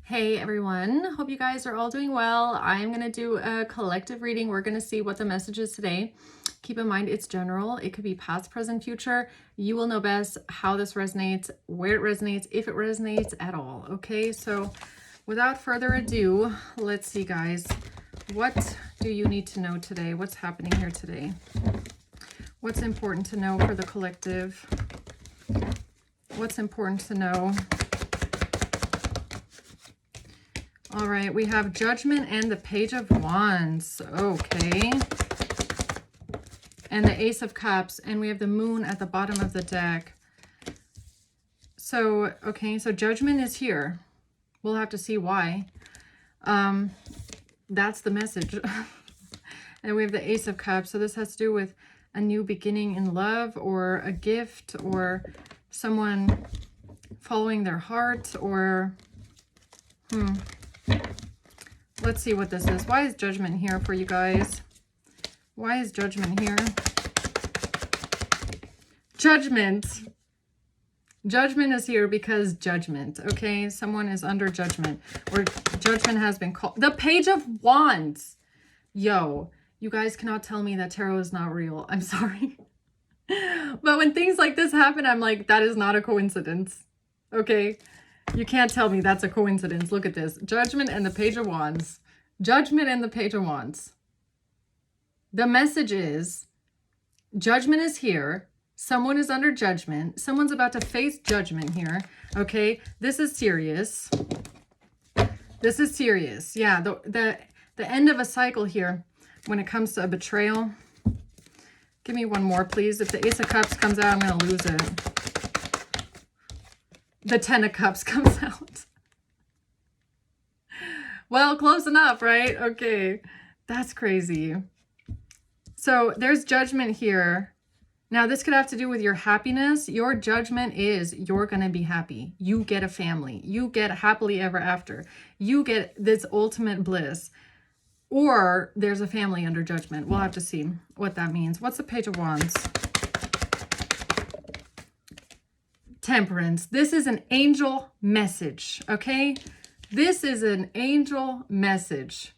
Hey everyone, hope you guys are all doing well. I'm going to do a collective reading. We're going to see what the message is today. Keep in mind it's general. It could be past, present, future. You will know best how this resonates, where it resonates, if it resonates at all. Okay, so without further ado, let's see guys. What do you need to know today? What's happening here today? What's important to know for the collective? What's important to know? All right, we have Judgment and the Page of Wands. Okay. And the Ace of Cups. And we have the Moon at the bottom of the deck. So, okay, so Judgment is here. We'll have to see why. That's the message. And we have the Ace of Cups. So this has to do with a new beginning in love, or a gift, or someone following their heart, or... Let's see what this is. Why is Judgment here for you guys? Why is Judgment here? Judgment. Judgment is here because judgment, okay? Someone is under judgment, or judgment has been called. The Page of Wands. Yo, you guys cannot tell me that tarot is not real. I'm sorry. But when things like this happen, I'm like, that is not a coincidence, okay? You can't tell me that's a coincidence. Look at this. Judgment and the Page of Wands. Judgment and the Page of Wands. The message is, judgment is here. Someone is under judgment. Someone's about to face judgment here. Okay? This is serious. This is serious. Yeah, the end of a cycle here when it comes to a betrayal. Give me one more, please. If the Ace of Cups comes out, I'm going to lose it. The Ten of Cups comes out. Well, close enough, right? Okay. That's crazy. So there's judgment here. Now, this could have to do with your happiness. Your judgment is you're going to be happy. You get a family. You get happily ever after. You get this ultimate bliss. Or there's a family under judgment. We'll have to see what that means. What's the Page of Wands? Temperance. This is an angel message, okay? This is an angel message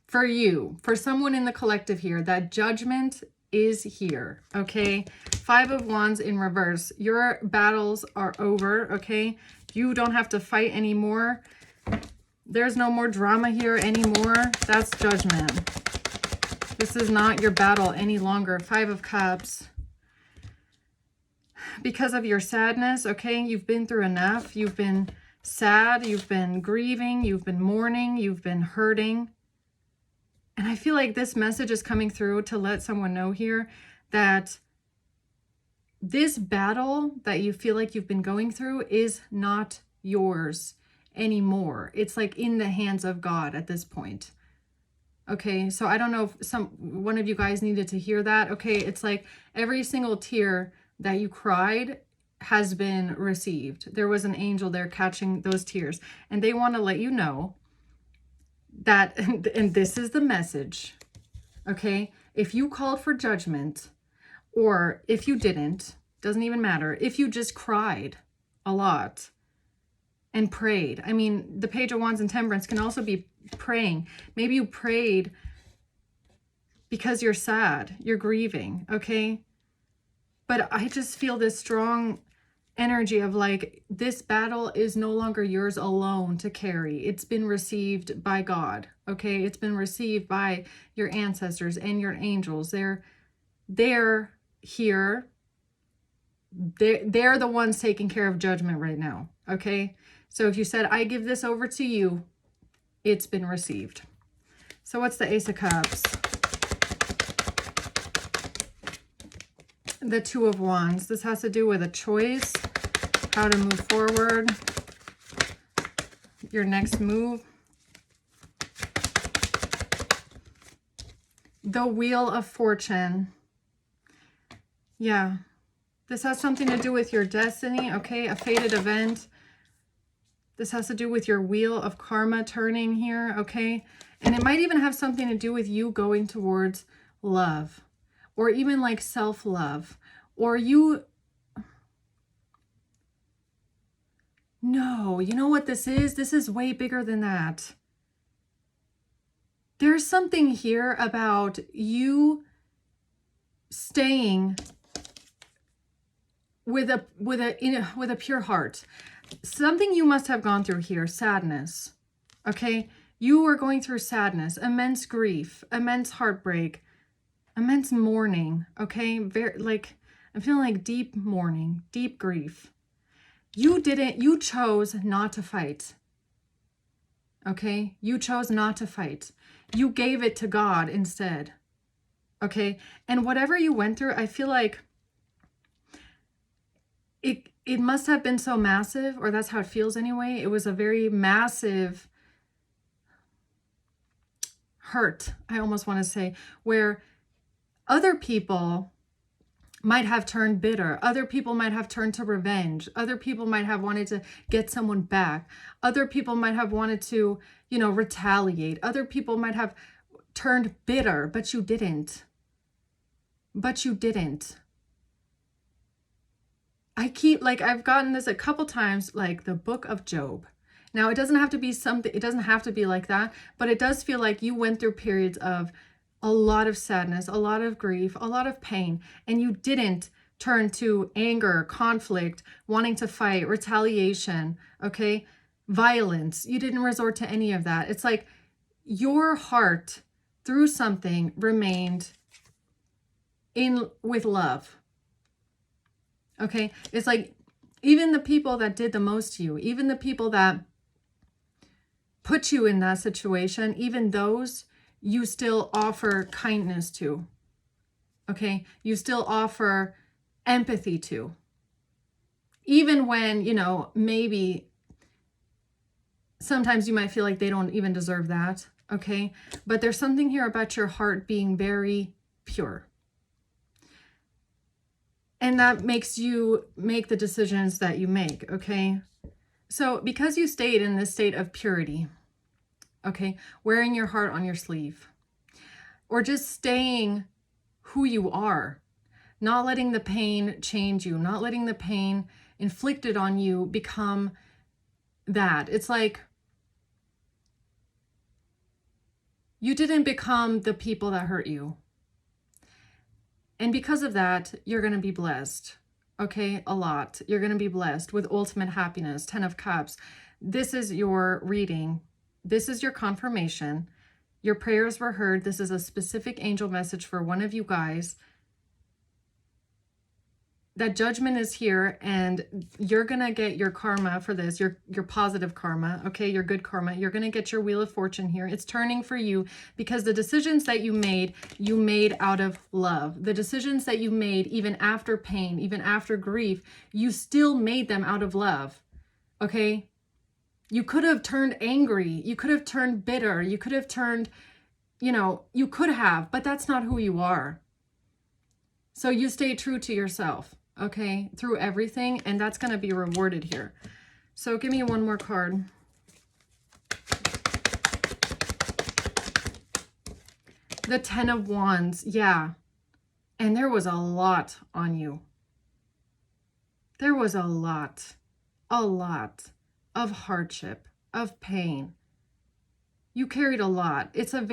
for you, for someone in the collective here, that judgment is here, okay? Five of Wands in reverse. Your battles are over, okay? You don't have to fight anymore. There's no more drama here anymore. That's judgment. This is not your battle any longer. Five of Cups. Because of your sadness, okay? You've been through enough. You've been sad. You've been grieving. You've been mourning. You've been hurting. And I feel like this message is coming through to let someone know here that this battle that you feel like you've been going through is not yours anymore. It's like in the hands of God at this point. Okay, so I don't know if one of you guys needed to hear that. Okay, it's like every single tear that you cried has been received. There was an angel there catching those tears. And they want to let you know that, and this is the message, okay? If you called for judgment, or if you didn't, doesn't even matter. If you just cried a lot and prayed. I mean, the Page of Wands and Temperance can also be praying. Maybe you prayed because you're sad, you're grieving, okay? But I just feel this strong energy of like, this battle is no longer yours alone to carry. It's been received by God, okay? It's been received by your ancestors and your angels. They're here. They're the ones taking care of judgment right now, okay? So if you said, I give this over to you, it's been received. So what's the Ace of Cups? The Two of Wands. This has to do with a choice, how to move forward, your next move. The Wheel of Fortune. Yeah, this has something to do with your destiny, okay? A fated event. This has to do with your wheel of karma turning here, okay? And it might even have something to do with you going towards love, or even like self-love, or you No, you know what this is? This is way bigger than that. There's something here about you staying with a pure heart. Something you must have gone through here, sadness. Okay? You are going through sadness, immense grief, immense heartbreak, immense mourning, okay? I'm feeling like deep mourning, deep grief. You chose not to fight. Okay? You chose not to fight. You gave it to God instead. Okay? And whatever you went through, I feel like it must have been so massive, or that's how it feels anyway. It was a very massive hurt, I almost want to say, where other people might have turned bitter. Other people might have turned to revenge. Other people might have wanted to get someone back. Other people might have wanted to, retaliate. Other people might have turned bitter, but you didn't. But you didn't. I've gotten this a couple times, like the book of Job. Now, it doesn't have to be like that, but it does feel like you went through periods of a lot of sadness, a lot of grief, a lot of pain, and you didn't turn to anger, conflict, wanting to fight, retaliation, okay? Violence. You didn't resort to any of that. It's like your heart through something remained with love. Okay? It's like even the people that did the most to you, even the people that put you in that situation, even those you still offer kindness to. Okay? You still offer empathy to. Even when, maybe sometimes you might feel like they don't even deserve that. Okay? But there's something here about your heart being very pure. And that makes you make the decisions that you make, okay? So because you stayed in this state of purity, okay, wearing your heart on your sleeve, or just staying who you are, not letting the pain change you, not letting the pain inflicted on you become that. It's like you didn't become the people that hurt you. And because of that, you're going to be blessed. Okay, a lot. You're going to be blessed with ultimate happiness, 10 of Cups. This is your reading. This is your confirmation. Your prayers were heard. This is a specific angel message for one of you guys. That judgment is here, and you're going to get your karma for this, your positive karma, okay, your good karma. You're going to get your Wheel of Fortune here. It's turning for you because the decisions that you made out of love. The decisions that you made even after pain, even after grief, you still made them out of love, okay? You could have turned angry. You could have turned bitter. You could have turned, you could have, but that's not who you are. So you stay true to yourself. Okay, through everything, and that's going to be rewarded here. So give me one more card. The 10 of Wands, yeah. And there was a lot on you. There was a lot of hardship, of pain. You carried a lot. It's a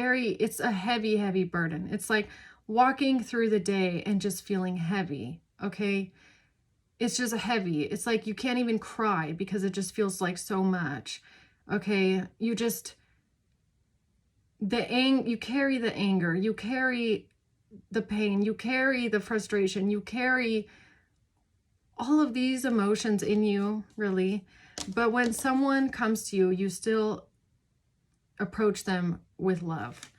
heavy, heavy burden. It's like walking through the day and just feeling heavy. Okay, it's just heavy. It's like you can't even cry because it just feels like so much. Okay, you carry the anger, you carry the pain, you carry the frustration, you carry all of these emotions in you, really. But when someone comes to you, you still approach them with love.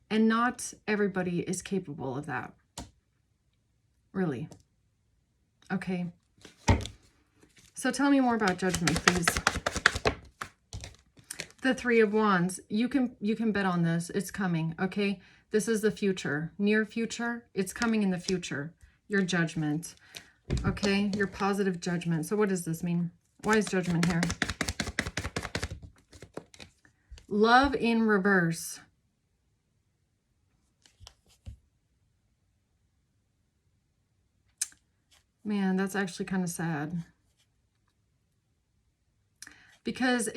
And not everybody is capable of that. Really. Okay. So tell me more about judgment, please. The 3 of Wands. You can bet on this. It's coming, okay? This is the future. Near future. It's coming in the future. Your judgment. Okay? Your positive judgment. So what does this mean? Why is judgment here? Love in reverse. Man, that's actually kind of sad. Because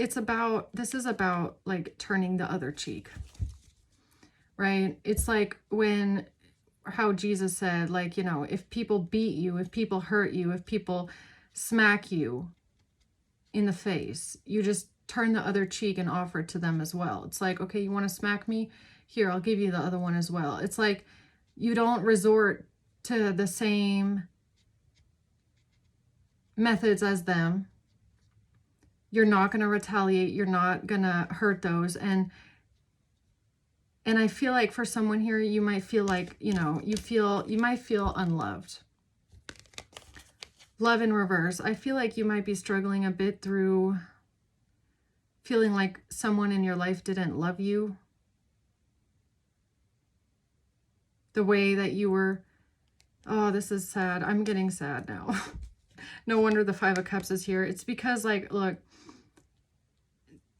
this is about like turning the other cheek, right? It's like how Jesus said, like, you know, if people beat you, if people hurt you, if people smack you in the face, you just turn the other cheek and offer it to them as well. It's like, okay, you want to smack me? Here, I'll give you the other one as well. It's like you don't resort to the same methods as them. You're not going to retaliate. You're not going to hurt those. And I feel like for someone here, you might feel like, you know, you might feel unloved. Love in reverse. I feel like you might be struggling a bit through feeling like someone in your life didn't love you the way that you were. Oh, this is sad. I'm getting sad now. No wonder the Five of Cups is here. It's because, like, look,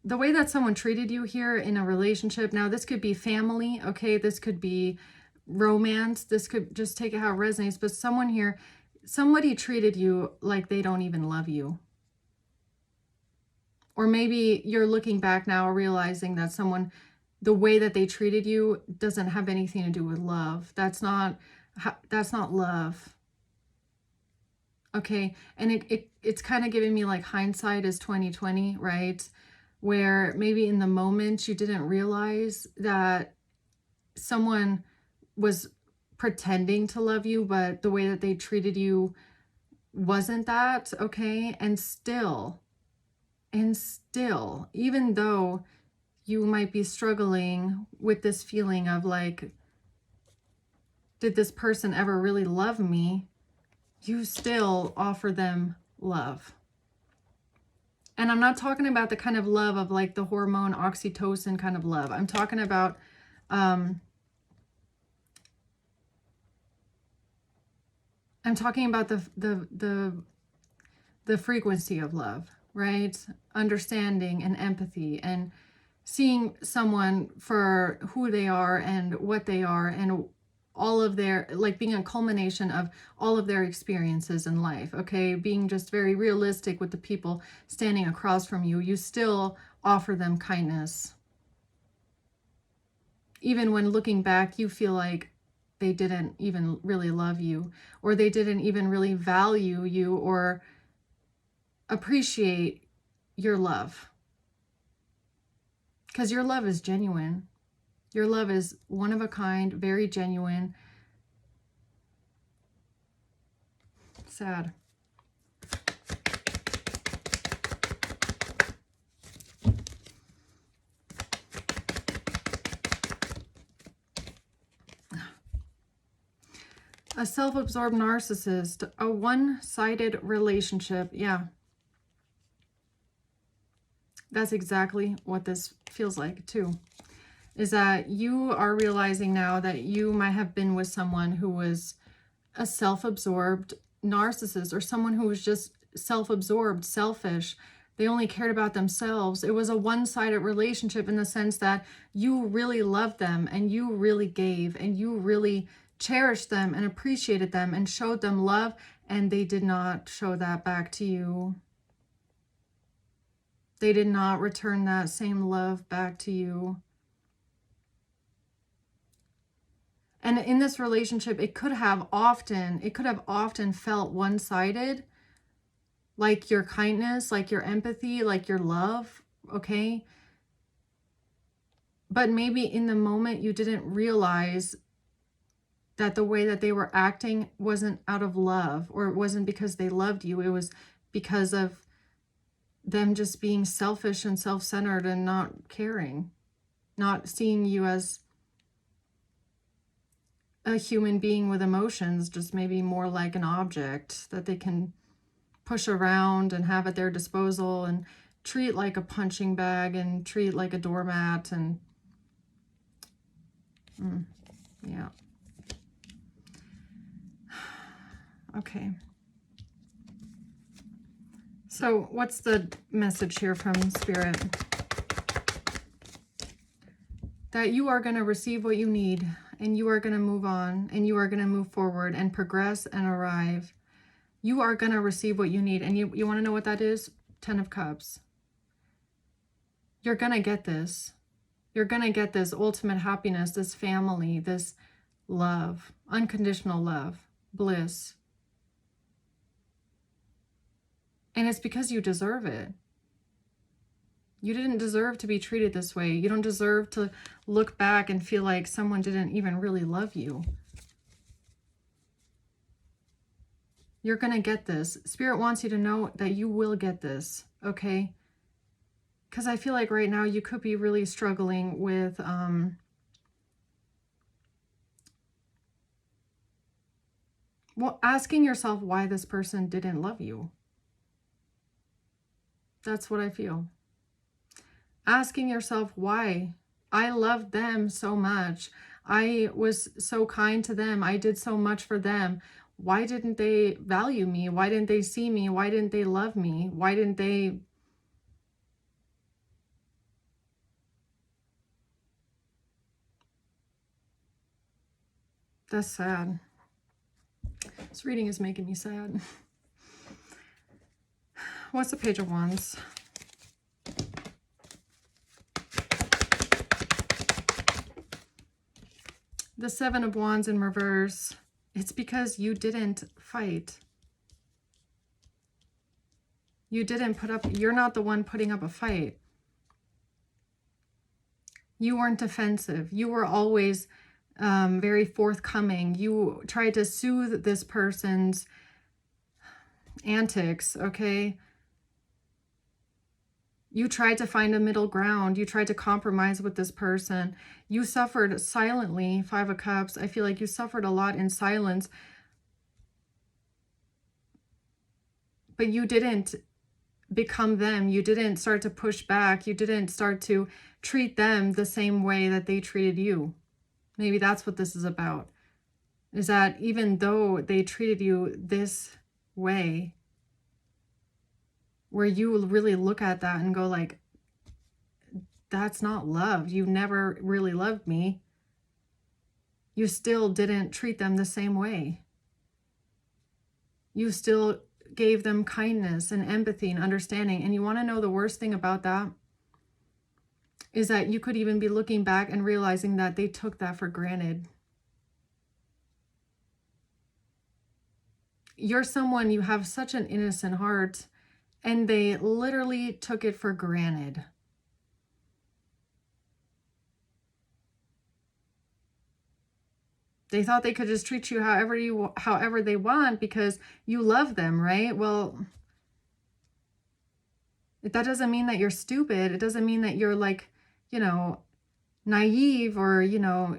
the way that someone treated you here in a relationship, now this could be family, okay? This could be romance. This could just take it how it resonates. But someone here, somebody treated you like they don't even love you. Or maybe you're looking back now realizing that the way that they treated you doesn't have anything to do with love. That's not love. Okay, and it's kind of giving me like hindsight is 2020, right? Where maybe in the moment you didn't realize that someone was pretending to love you, but the way that they treated you wasn't that, okay? And still, even though you might be struggling with this feeling of like, did this person ever really love me? You still offer them love. And I'm not talking about the kind of love of like the hormone oxytocin kind of love. I'm talking about the frequency of love, right? Understanding and empathy and seeing someone for who they are and what they are and all of their, like being a culmination of all of their experiences in life, okay? Being just very realistic with the people standing across from you. You still offer them kindness. Even when looking back, you feel like they didn't even really love you, or they didn't even really value you or appreciate your love. Because your love is genuine. Your love is one of a kind, very genuine. Sad. A self-absorbed narcissist, a one-sided relationship. Yeah. That's exactly what this feels like too. Is that you are realizing now that you might have been with someone who was a self-absorbed narcissist, or someone who was just self-absorbed, selfish. They only cared about themselves. It was a one-sided relationship in the sense that you really loved them and you really gave and you really cherished them and appreciated them and showed them love, and they did not show that back to you. They did not return that same love back to you. And in this relationship, it could have often felt one-sided, like your kindness, like your empathy, like your love, okay? But maybe in the moment you didn't realize that the way that they were acting wasn't out of love, or it wasn't because they loved you. It was because of them just being selfish and self-centered and not caring, not seeing you as a human being with emotions, just maybe more like an object that they can push around and have at their disposal and treat like a punching bag and treat like a doormat. And yeah. Okay. So what's the message here from Spirit? That you are going to receive what you need, and you are going to move on, and you are going to move forward and progress and arrive. You are going to receive what you need. And you want to know what that is? 10 of Cups. You're going to get this. You're going to get this ultimate happiness, this family, this love, unconditional love, bliss. And it's because you deserve it. You didn't deserve to be treated this way. You don't deserve to look back and feel like someone didn't even really love you. You're going to get this. Spirit wants you to know that you will get this, okay? Because I feel like right now you could be really struggling with well, asking yourself why this person didn't love you. That's what I feel. Asking yourself why. I loved them so much. I was so kind to them. I did so much for them. Why didn't they value me? Why didn't they see me? Why didn't they love me? Why didn't they... That's sad. This reading is making me sad. What's the Page of Wands? The Seven of Wands in reverse. It's because you didn't fight. You didn't put up, you're not the one putting up a fight. You weren't defensive. You were always very forthcoming. You tried to soothe this person's antics, okay? You tried to find a middle ground. You tried to compromise with this person. You suffered silently, Five of Cups. I feel like you suffered a lot in silence. But you didn't become them. You didn't start to push back. You didn't start to treat them the same way that they treated you. Maybe that's what this is about. Is that even though they treated you this way, where you really look at that and go like, that's not love. You never really loved me. You still didn't treat them the same way. You still gave them kindness and empathy and understanding. And you want to know the worst thing about that? Is that you could even be looking back and realizing that they took that for granted. You're someone, you have such an innocent heart, and they literally took it for granted. They thought they could just treat you however they want because you love them, right? Well, that doesn't mean that you're stupid. It doesn't mean that you're like, you know, naive or, you know,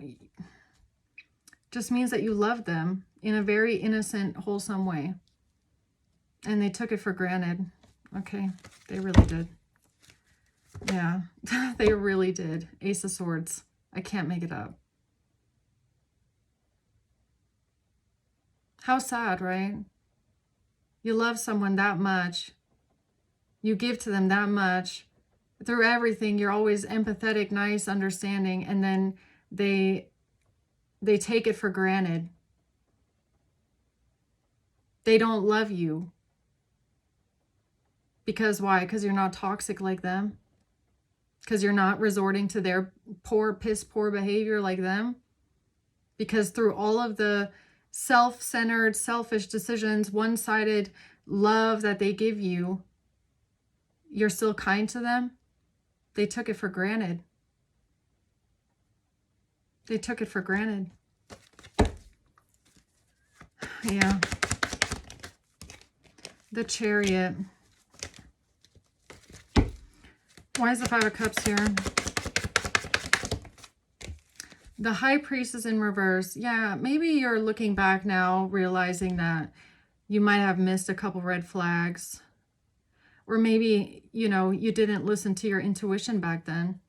just means that you love them in a very innocent, wholesome way. And they took it for granted. Okay, they really did. Yeah, they really did. Ace of Swords. I can't make it up. How sad, right? You love someone that much. You give to them that much. Through everything, you're always empathetic, nice, understanding, and then they take it for granted. They don't love you. Because why? Because you're not toxic like them? Because you're not resorting to their piss poor behavior like them? Because through all of the self-centered, selfish decisions, one-sided love that they give you, you're still kind to them? They took it for granted. They took it for granted. Yeah. The Chariot. Why is the Five of Cups here? The High Priestess in reverse. Yeah, maybe you're looking back now, realizing that you might have missed a couple red flags. Or maybe, you know, you didn't listen to your intuition back then.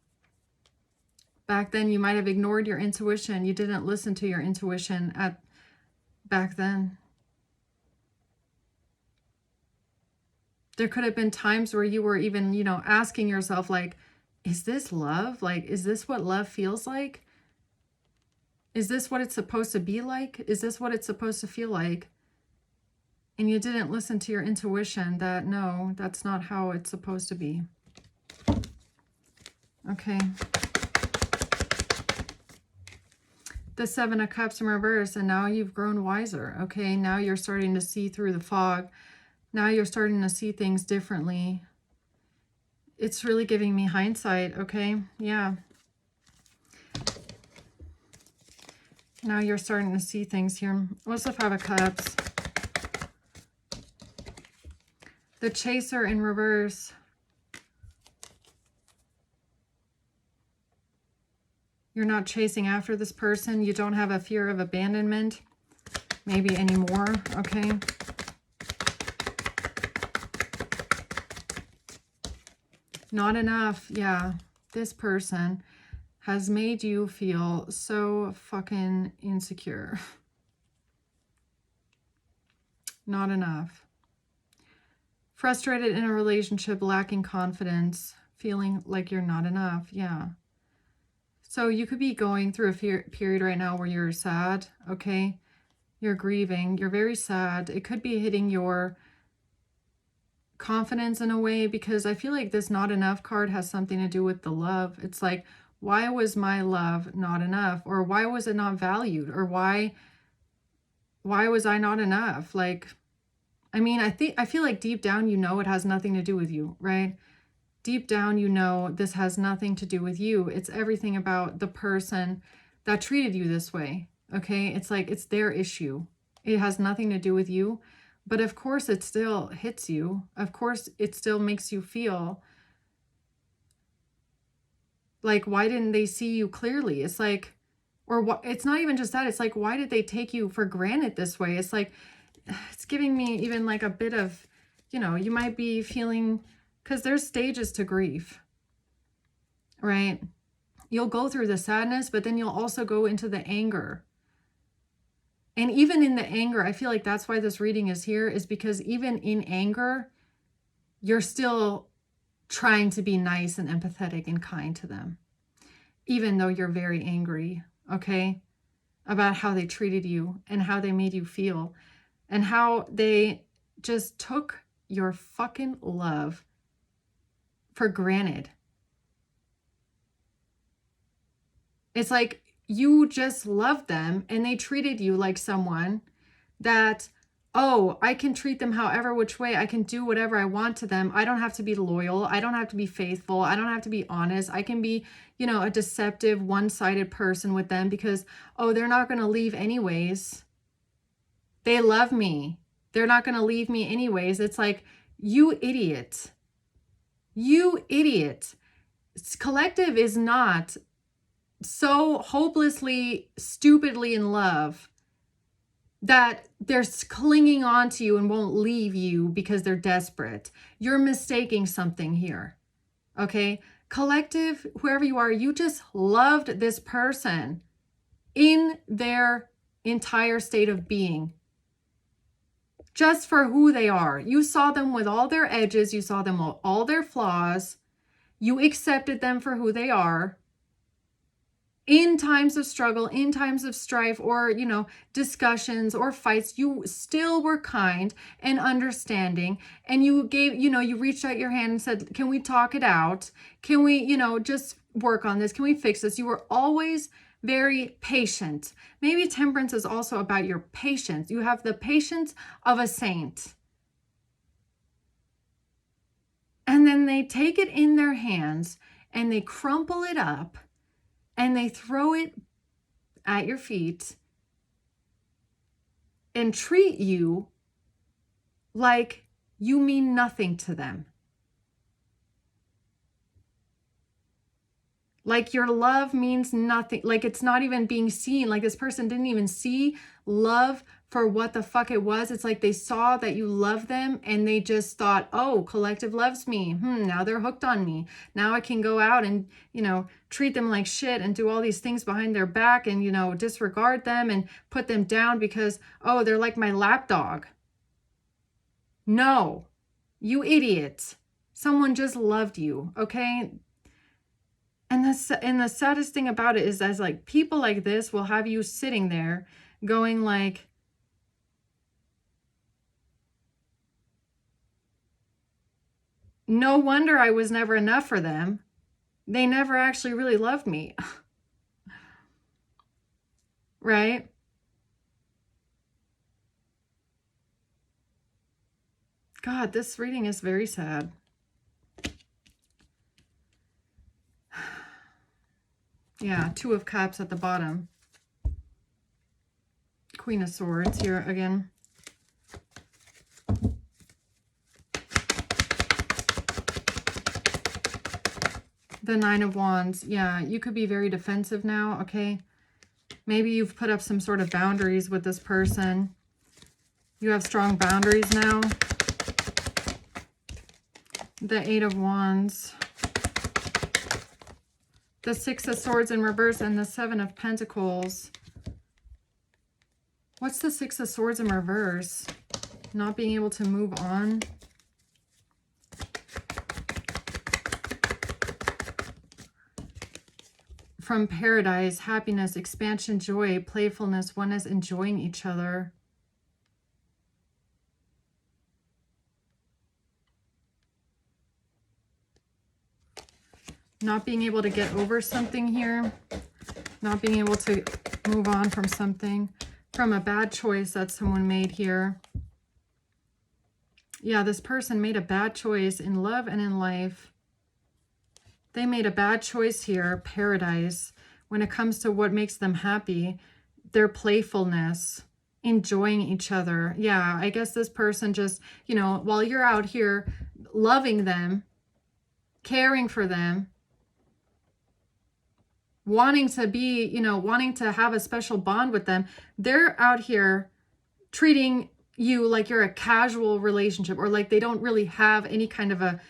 Back then, you might have ignored your intuition. You didn't listen to your intuition back then. There could have been times where you were even, you know, asking yourself, like, is this love? Like, is this what love feels like? Is this what it's supposed to be like? Is this what it's supposed to feel like? And you didn't listen to your intuition that, no, that's not how it's supposed to be. Okay. The Seven of Cups in reverse, and now you've grown wiser. Okay, now you're starting to see through the fog. Now you're starting to see things differently. It's really giving me hindsight, okay? Yeah. Now you're starting to see things here. What's the Five of Cups? The Chaser in reverse. You're not chasing after this person. You don't have a fear of abandonment. Maybe anymore, okay? Not enough. Yeah, this person has made you feel so fucking insecure. Not enough. Frustrated in a relationship, lacking confidence, feeling like you're not enough. Yeah. So you could be going through a period right now where you're sad, okay? You're grieving. You're very sad. It could be hitting your confidence in a way, because I feel like this not enough card has something to do with the love. It's like, why was my love not enough? Or why was it not valued? Or why was I not enough? Like, I mean, I feel like deep down, you know, it has nothing to do with you, right? Deep down, you know, this has nothing to do with you. It's everything about the person that treated you this way. Okay. It's like, it's their issue. It has nothing to do with you. But of course it still hits you. Of course it still makes you feel like, why didn't they see you clearly? It's like, or what? It's not even just that. It's like, why did they take you for granted this way? It's like, it's giving me even like a bit of, you know, you might be feeling, because there's stages to grief, right? You'll go through the sadness, but then you'll also go into the anger. And even in the anger, I feel like that's why this reading is here, is because even in anger, you're still trying to be nice and empathetic and kind to them, even though you're very angry, okay, about how they treated you and how they made you feel and how they just took your fucking love for granted. It's like you just loved them and they treated you like someone that, oh, I can treat them however which way. I can do whatever I want to them. I don't have to be loyal. I don't have to be faithful. I don't have to be honest. I can be, you know, a deceptive, one-sided person with them because, oh, they're not going to leave anyways. They love me. They're not going to leave me anyways. It's like, you idiot. You idiot. Collective is not so hopelessly, stupidly in love that they're clinging on to you and won't leave you because they're desperate. You're mistaking something here, okay? Collective, whoever you are, you just loved this person in their entire state of being, just for who they are. You saw them with all their edges. You saw them with all their flaws. You accepted them for who they are. In times of struggle, in times of strife, or, you know, discussions or fights, you still were kind and understanding. And you gave, you know, you reached out your hand and said, can we talk it out? Can we, you know, just work on this? Can we fix this? You were always very patient. Maybe temperance is also about your patience. You have the patience of a saint. And then they take it in their hands and they crumple it up and they throw it at your feet and treat you like you mean nothing to them. Like your love means nothing. Like it's not even being seen. Like this person didn't even see love for what the fuck it was. It's like they saw that you love them and they just thought, oh, collective loves me. Now they're hooked on me. Now I can go out and, you know, treat them like shit and do all these things behind their back and, you know, disregard them and put them down because, oh, they're like my lapdog. No, you idiot. Someone just loved you, okay? And the saddest thing about it is that like people like this will have you sitting there going like, no wonder I was never enough for them. They never actually really loved me. Right? God, this reading is very sad. Yeah, Two of Cups at the bottom. Queen of Swords here again. The Nine of Wands. Yeah, you could be very defensive now, okay? Maybe you've put up some sort of boundaries with this person. You have strong boundaries now. The Eight of Wands. The Six of Swords in reverse and the Seven of Pentacles. What's the Six of Swords in reverse? Not being able to move on. From paradise, happiness, expansion, joy, playfulness, one is enjoying each other. Not being able to get over something here. Not being able to move on from something. From a bad choice that someone made here. Yeah, this person made a bad choice in love and in life. They made a bad choice here, paradise, when it comes to what makes them happy, their playfulness, enjoying each other. Yeah, I guess this person just, you know, while you're out here loving them, caring for them, wanting to be, you know, wanting to have a special bond with them, they're out here treating you like you're a casual relationship, or like they don't really have any kind of a,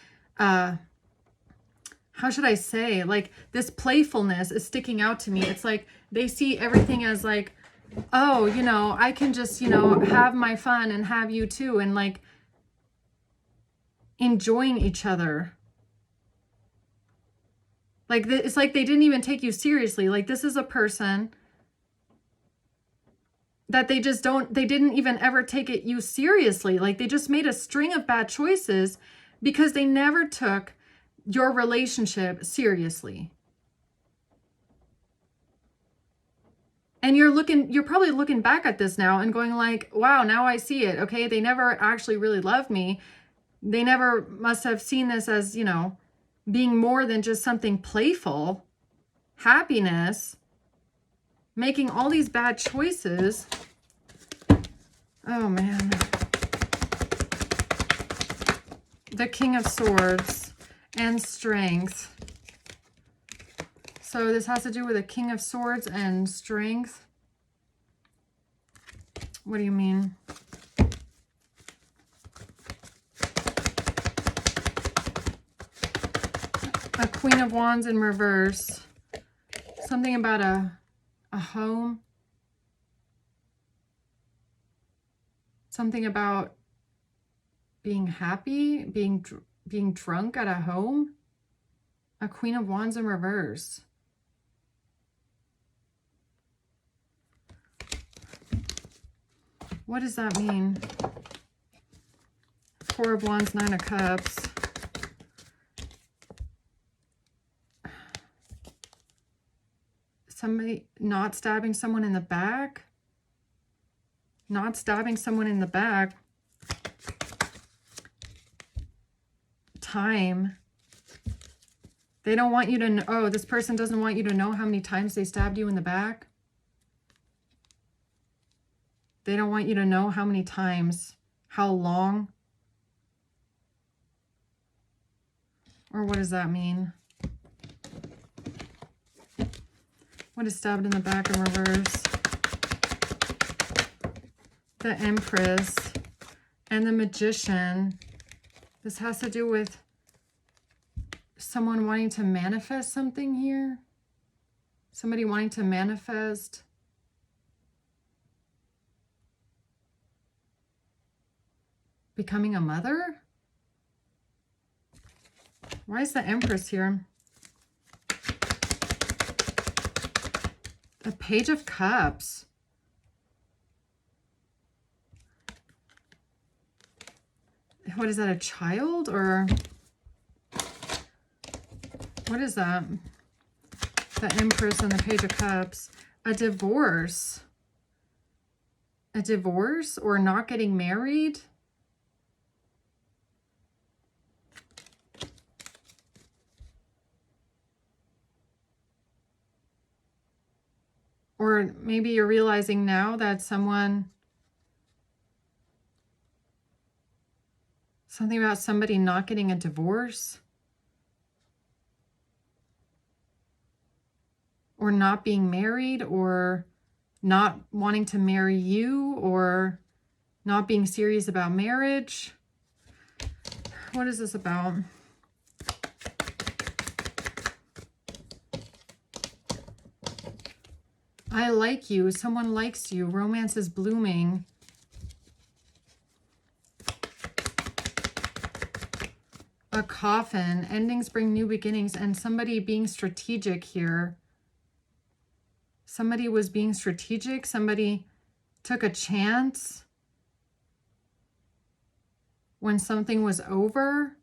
how should I say, like this playfulness is sticking out to me. It's like they see everything as like, oh, you know, I can just, you know, have my fun and have you too. And like enjoying each other. Like it's like they didn't even take you seriously. Like this is a person that they just don't, they didn't even ever take you seriously. Like they just made a string of bad choices because they never took your relationship seriously. And you're probably looking back at this now and going like, wow, now I see it. Okay, they never actually really loved me. They never must have seen this as, you know, being more than just something playful, happiness, making all these bad choices. Oh man. The King of Swords and Strength. So this has to do with a King of Swords and strength. What do you mean? A Queen of Wands in reverse. Something about a home. Something about being happy, being drunk at a home. A Queen of Wands in reverse. What does that mean? Four of Wands, Nine of Cups. Somebody not stabbing someone in the back. Not stabbing someone in the back. Time. They don't want you to know. Oh, this person doesn't want you to know how many times they stabbed you in the back. They don't want you to know how many times, how long. Or what does that mean? What is stabbed in the back in reverse? The Empress and the Magician. This has to do with someone wanting to manifest something here. Somebody wanting to manifest. Becoming a mother? Why is the Empress here? A Page of Cups. What is that, a child? Or What is that? The Empress and the Page of Cups. A divorce. A divorce or not getting married? Or maybe you're realizing now that something about somebody not getting a divorce. Or not being married, or not wanting to marry you, or not being serious about marriage. What is this about? I like you. Someone likes you. Romance is blooming. A coffin. Endings bring new beginnings. And somebody being strategic here. Somebody was being strategic. Somebody took a chance when something was over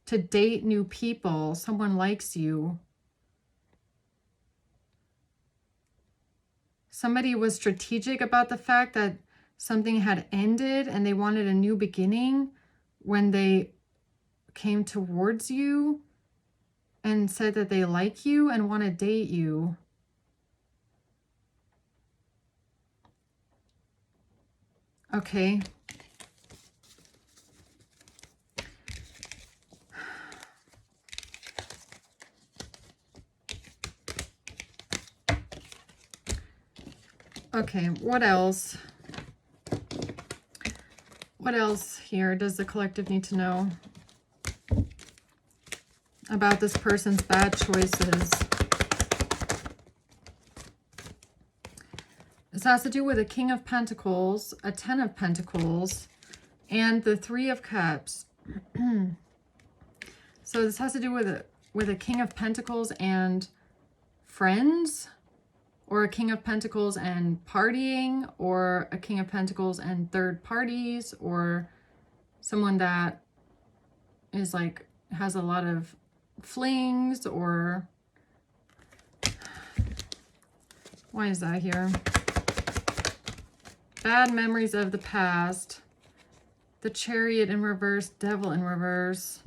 to date new people. Someone likes you. Somebody was strategic about the fact that something had ended and they wanted a new beginning when they came towards you and said that they like you and want to date you. Okay. Okay, what else? What else here does the collective need to know about this person's bad choices? This has to do with a King of Pentacles, a Ten of Pentacles, and the Three of Cups. So this has to do with a King of Pentacles and friends, or a King of Pentacles and partying, or a King of Pentacles and third parties, or someone that is like, has a lot of flings, or why is that here? Bad memories of the past. The Chariot in reverse, Devil in reverse.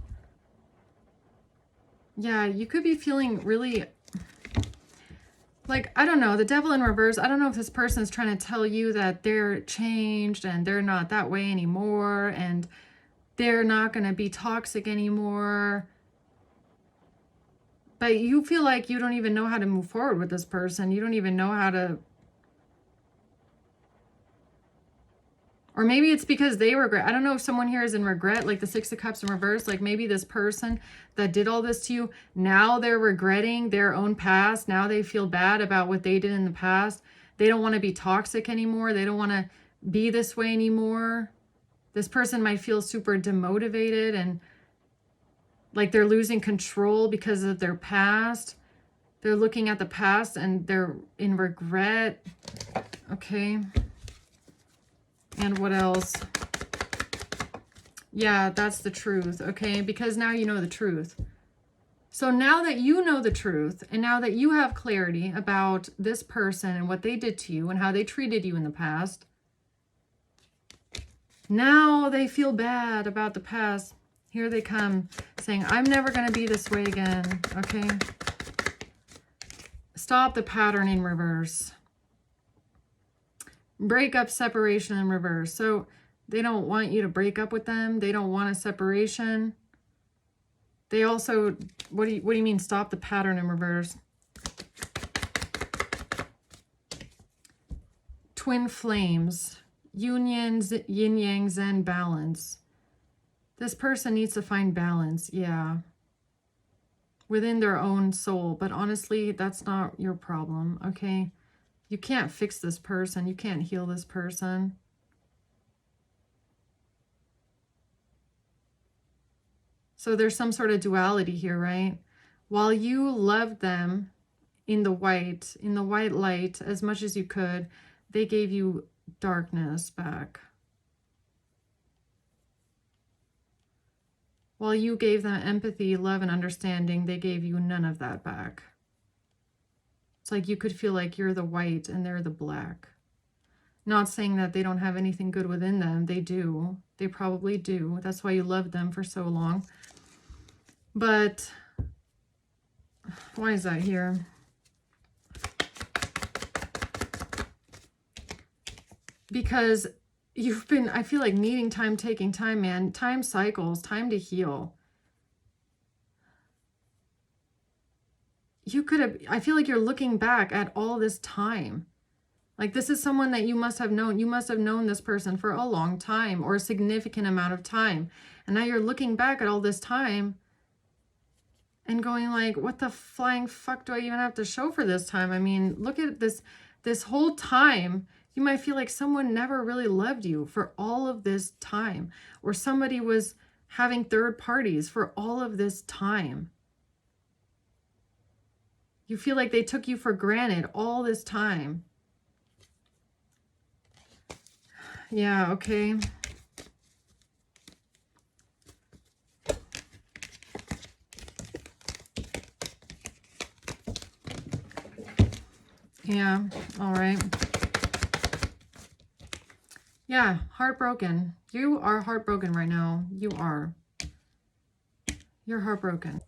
Yeah, you could be feeling really, like, I don't know, the Devil in reverse. I don't know if this person is trying to tell you that they're changed and they're not that way anymore and they're not going to be toxic anymore. But you feel like you don't even know how to move forward with this person. You don't even know how to. Or maybe it's because they regret. I don't know if someone here is in regret, like the Six of Cups in reverse. Like maybe this person that did all this to you, now they're regretting their own past. Now they feel bad about what they did in the past. They don't want to be toxic anymore. They don't want to be this way anymore. This person might feel super demotivated and like they're losing control because of their past. They're looking at the past and they're in regret. Okay. And what else? Yeah, that's the truth, okay? Because now you know the truth. So now that you know the truth, and now that you have clarity about this person and what they did to you and how they treated you in the past, now they feel bad about the past. Here they come saying, I'm never going to be this way again, okay? Stop the pattern in reverse. Break up, separation in reverse. So they don't want you to break up with them. They don't want a separation. They also, what do you mean stop the pattern in reverse? Twin flames, unions, yin yang, zen, balance. This person needs to find balance, yeah, within their own soul. But honestly, that's not your problem, okay? You can't fix this person. You can't heal this person. So there's some sort of duality here, right? While you loved them in the white light as much as you could, they gave you darkness back. While you gave them empathy, love, and understanding, they gave you none of that back. It's like you could feel like you're the white and they're the black. Not saying that they don't have anything good within them. They do. They probably do. That's why you loved them for so long. But why is that here? Because you've been, I feel like, needing time, taking time, man. Time cycles, time to heal. You could have, I feel like you're looking back at all this time. Like, this is someone that you must have known. You must have known this person for a long time or a significant amount of time. And now you're looking back at all this time and going like, what the flying fuck do I even have to show for this time? I mean, look at this whole time. You might feel like someone never really loved you for all of this time, or somebody was having third parties for all of this time. You feel like they took you for granted all this time. Yeah, okay. Yeah, all right. Yeah, heartbroken. You are heartbroken right now. You are. You're heartbroken.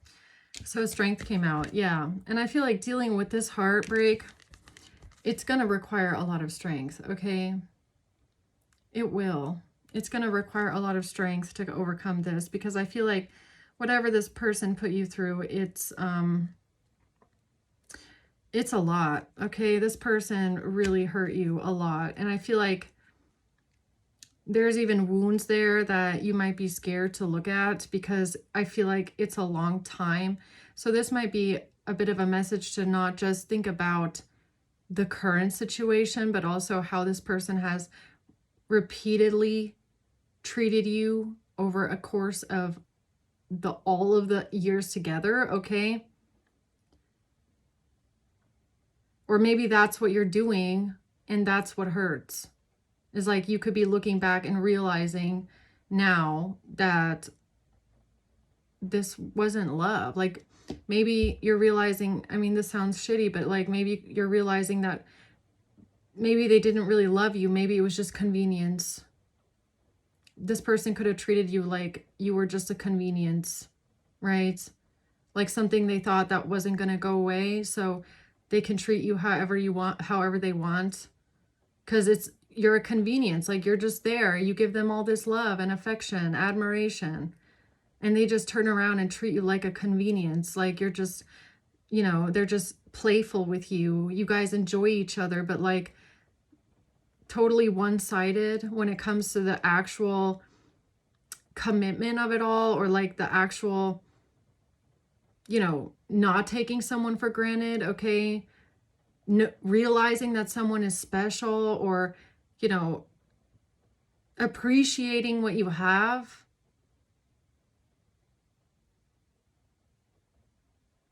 So strength came out. Yeah. And I feel like dealing with this heartbreak, it's going to require a lot of strength. Okay. It will. It's going to require a lot of strength to overcome this, because I feel like whatever this person put you through, it's a lot. Okay. This person really hurt you a lot. And I feel like there's even wounds there that you might be scared to look at, because I feel like it's a long time. So this might be a bit of a message to not just think about the current situation, but also how this person has repeatedly treated you over a course of all of the years together, okay? Or maybe that's what you're doing and that's what hurts. Is like you could be looking back and realizing now that this wasn't love. Like maybe you're realizing, I mean, this sounds shitty, but like maybe you're realizing that maybe they didn't really love you. Maybe it was just convenience. This person could have treated you like you were just a convenience, right? Like something they thought that wasn't going to go away. So they can treat you however you want, however they want. Because you're a convenience. Like you're just there. You give them all this love and affection, admiration. And they just turn around and treat you like a convenience. Like you're just, you know, they're just playful with you. You guys enjoy each other, but like totally one-sided when it comes to the actual commitment of it all, or like the actual, you know, not taking someone for granted, okay? No, realizing that someone is special, or, you know, appreciating what you have.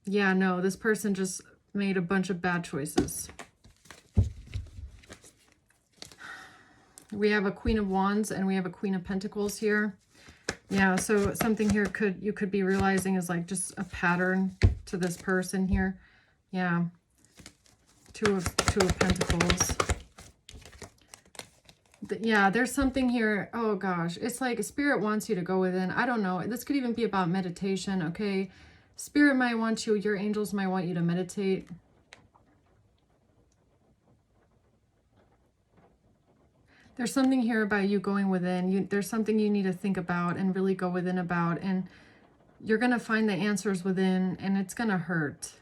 Yeah, no, this person just made a bunch of bad choices. We have a Queen of Wands and we have a Queen of Pentacles here. Yeah, so something here you could be realizing is like just a pattern to this person here. Yeah. Two of Pentacles. Yeah, there's something here. Oh gosh, it's like Spirit wants you to go within. I don't know. This could even be about meditation, okay? Spirit might want you, your angels might want you to meditate. There's something here about you going within. There's something you need to think about and really go within about. And you're going to find the answers within, and it's going to hurt.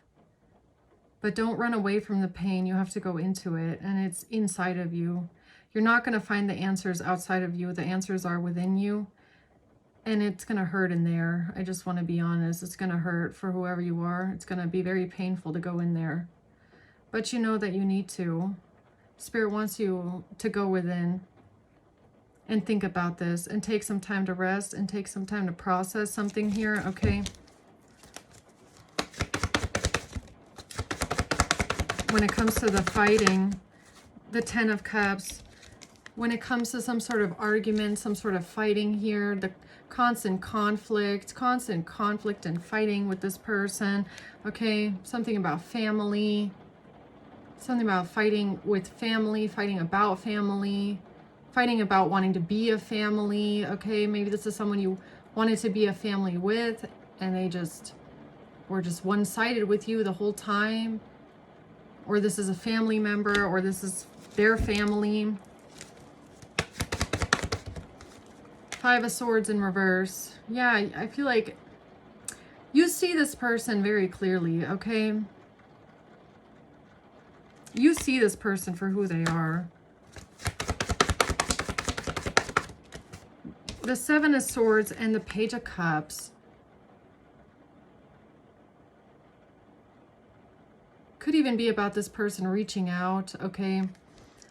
But don't run away from the pain. You have to go into it, and it's inside of you. You're not going to find the answers outside of you. The answers are within you. And it's going to hurt in there. I just want to be honest. It's going to hurt for whoever you are. It's going to be very painful to go in there. But you know that you need to. Spirit wants you to go within and think about this and take some time to rest and take some time to process something here, okay? When it comes to the fighting, the Ten of Cups, when it comes to some sort of argument, some sort of fighting here, the constant conflict and fighting with this person. Okay, something about family, something about fighting with family, fighting about wanting to be a family. Okay, maybe this is someone you wanted to be a family with and they just were just one-sided with you the whole time. Or this is a family member, or this is their family. Five of Swords in reverse. Yeah, I feel like you see this person very clearly, okay? You see this person for who they are. The Seven of Swords and the Page of Cups could even be about this person reaching out, okay?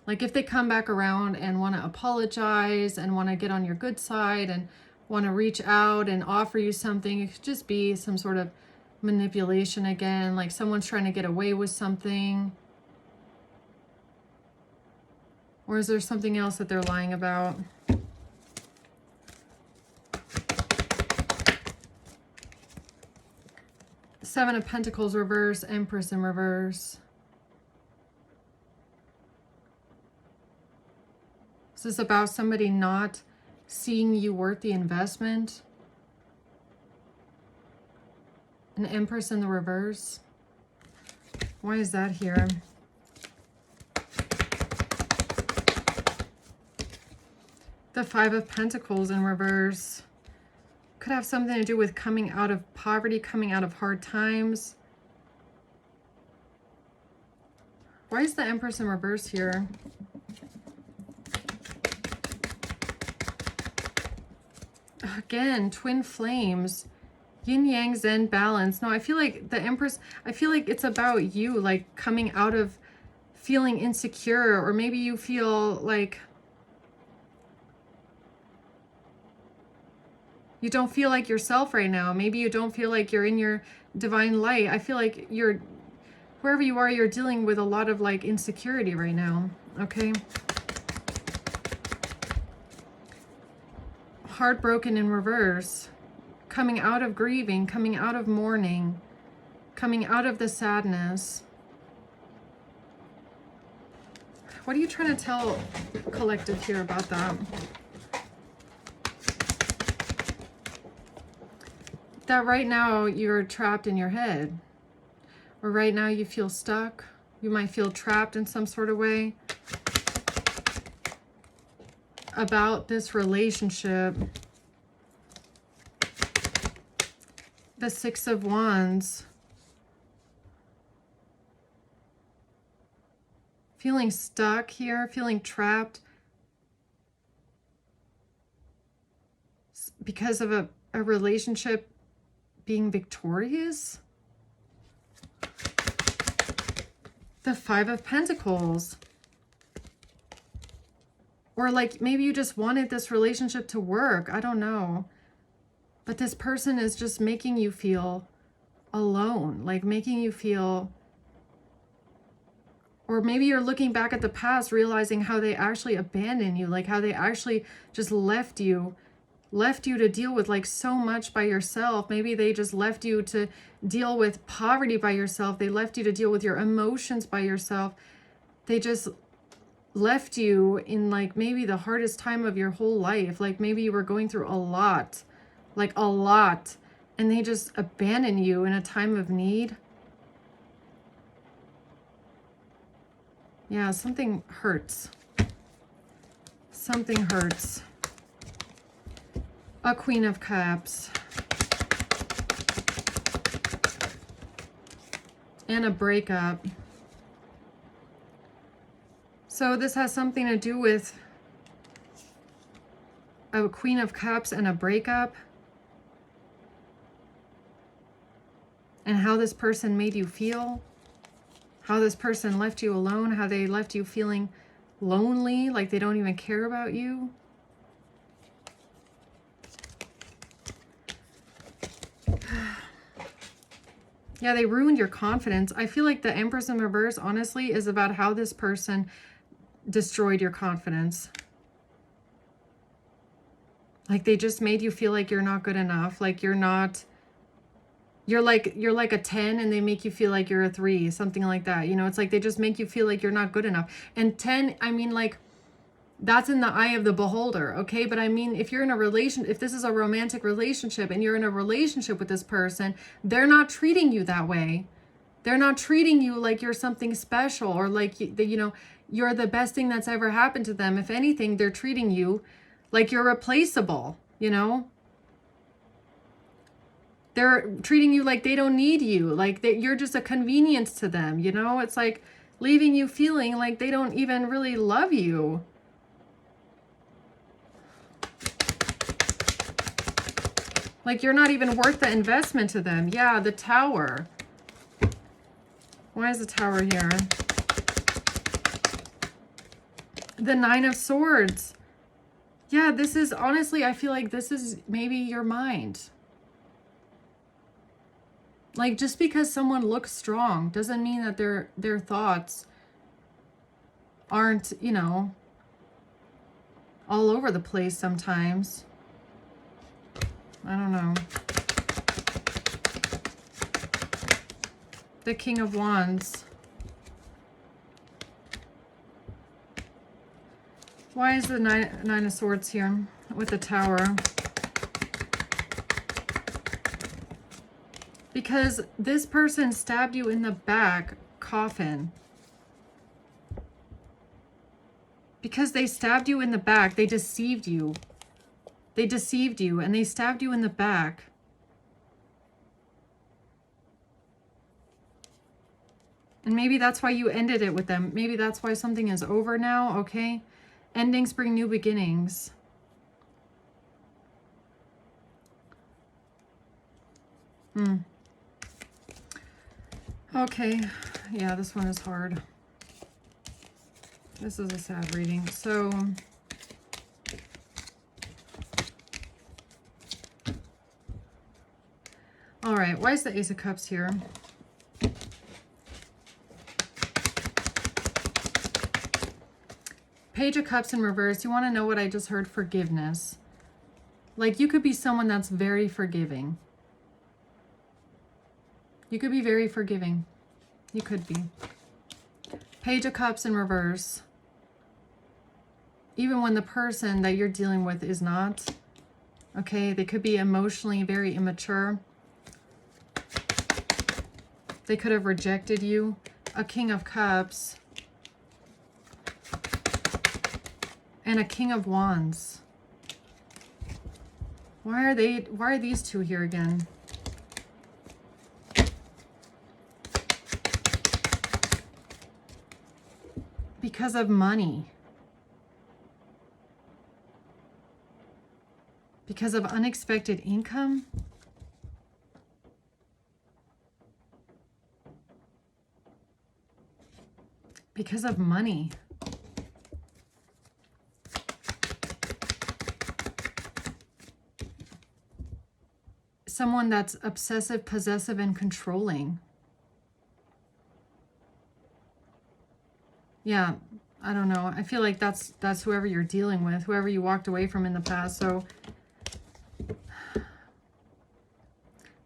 Like if they come back around and want to apologize and want to get on your good side and want to reach out and offer you something, it could just be some sort of manipulation again, like someone's trying to get away with something. Or is there something else that they're lying about? Seven of Pentacles reverse, Empress in reverse. Is this about somebody not seeing you worth the investment? An Empress in the reverse. Why is that here? The Five of Pentacles in reverse. Could have something to do with coming out of poverty, coming out of hard times. Why is the Empress in reverse here? Again, twin flames. Yin yang zen balance. No, I feel like the Empress, I feel like it's about you, like coming out of feeling insecure, or maybe you feel like you don't feel like yourself right now. Maybe you don't feel like you're in your divine light. I feel like you're, wherever you are, you're dealing with a lot of like insecurity right now, okay? Heartbroken in reverse. Coming out of grieving, coming out of mourning, coming out of the sadness. What are you trying to tell collective here about that? That right now you're trapped in your head, or right now you feel stuck. You might feel trapped in some sort of way about this relationship. The Six of Wands. Feeling stuck here, feeling trapped because of a relationship being victorious. The Five of Pentacles. Or like maybe you just wanted this relationship to work. I don't know. But this person is just making you feel alone, like making you feel, or maybe you're looking back at the past, realizing how they actually abandoned you, like how they actually just left you to deal with like so much by yourself. Maybe they just left you to deal with poverty by yourself. They left you to deal with your emotions by yourself. They just left you in like maybe the hardest time of your whole life. Like maybe you were going through a lot, like a lot, and they just abandon you in a time of need. Yeah, something hurts. Something hurts. A Queen of Cups. And a breakup. So this has something to do with a Queen of Cups and a breakup. And how this person made you feel. How this person left you alone. How they left you feeling lonely, like they don't even care about you. Yeah, they ruined your confidence. I feel like the Empress in reverse, honestly, is about how this person destroyed your confidence. Like they just made you feel like you're not good enough. Like you're like a 10 and they make you feel like you're a 3, something like that. You know, it's like they just make you feel like you're not good enough. And 10, I mean, like, that's in the eye of the beholder, okay? But I mean, if you're in a if this is a romantic relationship and you're in a relationship with this person, they're not treating you that way. They're not treating you like you're something special or like, you know, you're the best thing that's ever happened to them. If anything, they're treating you like you're replaceable, you know? They're treating you like they don't need you, like that you're just a convenience to them, you know? It's like leaving you feeling like they don't even really love you. Like you're not even worth the investment to them. Yeah, the Tower. Why is the Tower here? The 9 of Swords. Yeah, this is honestly, I feel like this is maybe your mind. Like just because someone looks strong doesn't mean that their thoughts aren't, you know, all over the place sometimes. I don't know. The King of Wands. Why is the nine of Swords here with the Tower? Because this person stabbed you in the back, coffin. Because they stabbed you in the back, they deceived you. They deceived you and they stabbed you in the back. And maybe that's why you ended it with them. Maybe that's why something is over now, okay? Endings bring new beginnings. Okay, yeah, this one is hard. This is a sad reading. So, all right, why is the Ace of Cups here? Page of Cups in reverse. You want to know what I just heard? Forgiveness. Like you could be someone that's very forgiving. You could be very forgiving. You could be. Page of Cups in reverse. Even when the person that you're dealing with is not. Okay, they could be emotionally very immature. They could have rejected you. A King of Cups. And a King of Wands. Why are these two here again? Because of money. Because of unexpected income. Because of money. Someone that's obsessive, possessive, and controlling. Yeah, I don't know. I feel like that's whoever you're dealing with, whoever you walked away from in the past. So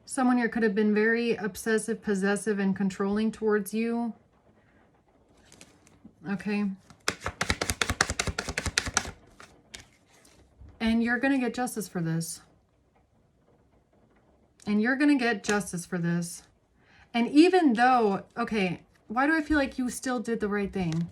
someone here could have been very obsessive, possessive, and controlling towards you. Okay. And you're going to get justice for this. And you're going to get justice for this. And even though, okay, why do I feel like you still did the right thing?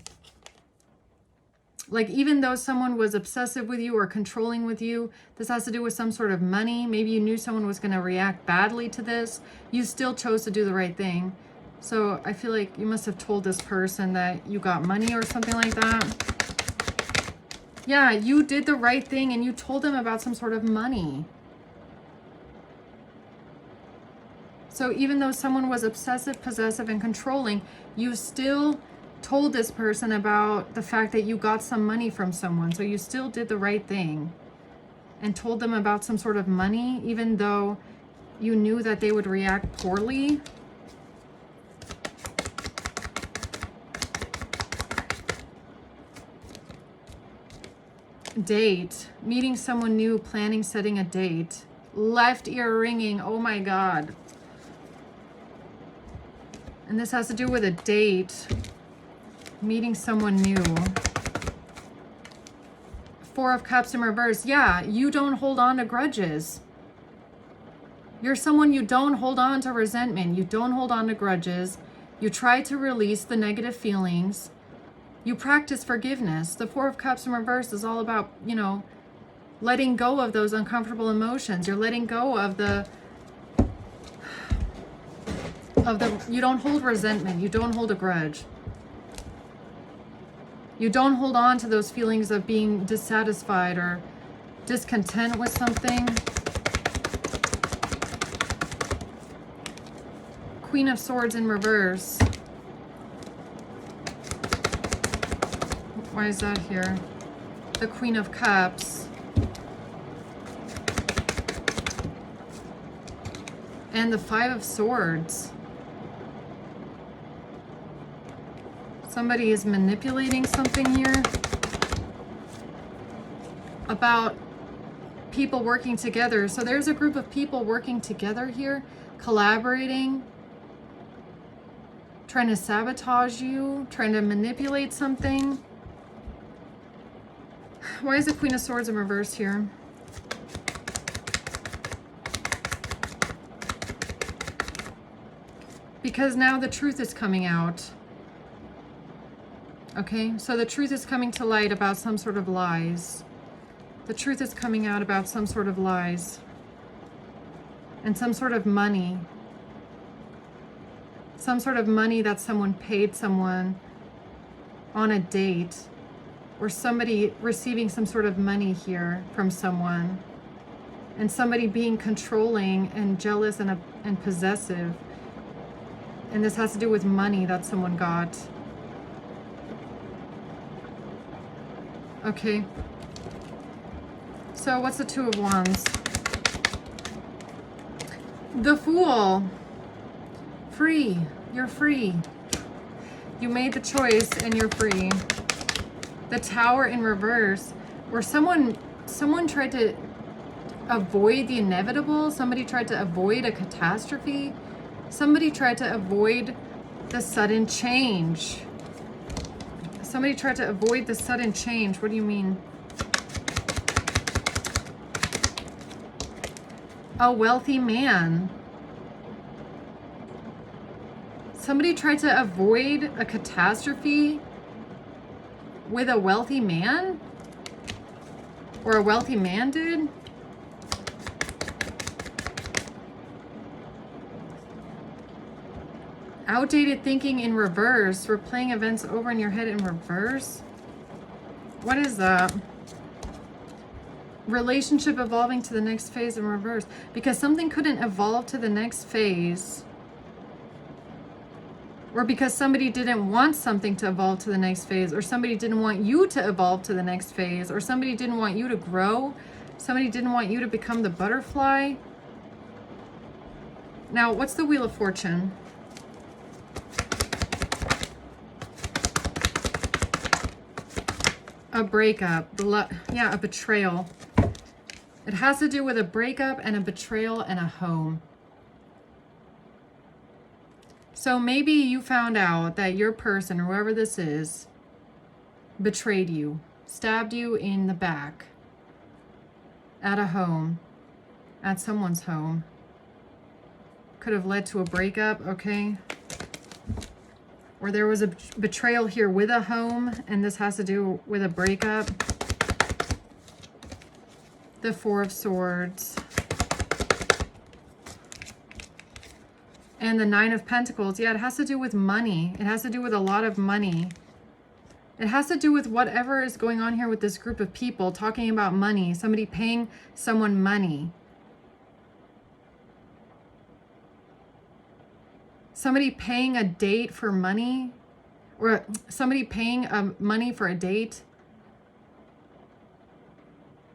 Like even though someone was obsessive with you or controlling with you, this has to do with some sort of money. Maybe you knew someone was going to react badly to this. You still chose to do the right thing. So I feel like you must have told this person that you got money or something like that. Yeah, you did the right thing and you told them about some sort of money. So even though someone was obsessive, possessive, and controlling, you still told this person about the fact that you got some money from someone. So you still did the right thing and told them about some sort of money, even though you knew that they would react poorly. Date. Meeting someone new, planning, setting a date. Left ear ringing. Oh my God. And this has to do with a date. Meeting someone new. Four of Cups in reverse. Yeah, you don't hold on to grudges. You're someone, you don't hold on to resentment. You don't hold on to grudges. You try to release the negative feelings. You practice forgiveness. The Four of Cups in reverse is all about, you know, letting go of those uncomfortable emotions. You're letting go of the, you don't hold resentment. You don't hold a grudge. You don't hold on to those feelings of being dissatisfied or discontent with something. Queen of Swords in reverse. Why is that here? The Queen of Cups. And the Five of Swords. Somebody is manipulating something here about people working together. So there's a group of people working together here, collaborating, trying to sabotage you, trying to manipulate something. Why is the Queen of Swords in reverse here? Because now the truth is coming out. Okay, so the truth is coming to light about some sort of lies. The truth is coming out about some sort of lies. And some sort of money. Some sort of money that someone paid someone on a date. Or somebody receiving some sort of money here from someone. And somebody being controlling and jealous and possessive. And this has to do with money that someone got. Okay. So what's the Two of Wands? The Fool. Free. You're free. You made the choice and you're free. The Tower in reverse, where someone tried to avoid the inevitable. Somebody tried to avoid a catastrophe. Somebody tried to avoid the sudden change. Somebody tried to avoid the sudden change. What do you mean? A wealthy man. Somebody tried to avoid a catastrophe with a wealthy man? Or a wealthy man did? Outdated thinking in reverse. We're playing events over in your head in reverse. What is that? Relationship evolving to the next phase in reverse. Because something couldn't evolve to the next phase. Or because somebody didn't want something to evolve to the next phase. Or somebody didn't want you to evolve to the next phase. Or somebody didn't want you to grow. Somebody didn't want you to become the butterfly. Now, what's the Wheel of Fortune? A breakup. Yeah, a betrayal. It has to do with a breakup and a betrayal and a home. So maybe you found out that your person, or whoever this is, betrayed you, stabbed you in the back, at a home, at someone's home. Could have led to a breakup, okay? Or there was a betrayal here with a home, and this has to do with a breakup. The Four of Swords. And the Nine of Pentacles. Yeah, it has to do with money. It has to do with a lot of money. It has to do with whatever is going on here with this group of people talking about money. Somebody paying someone money. Somebody paying a date for money, or somebody paying money for a date,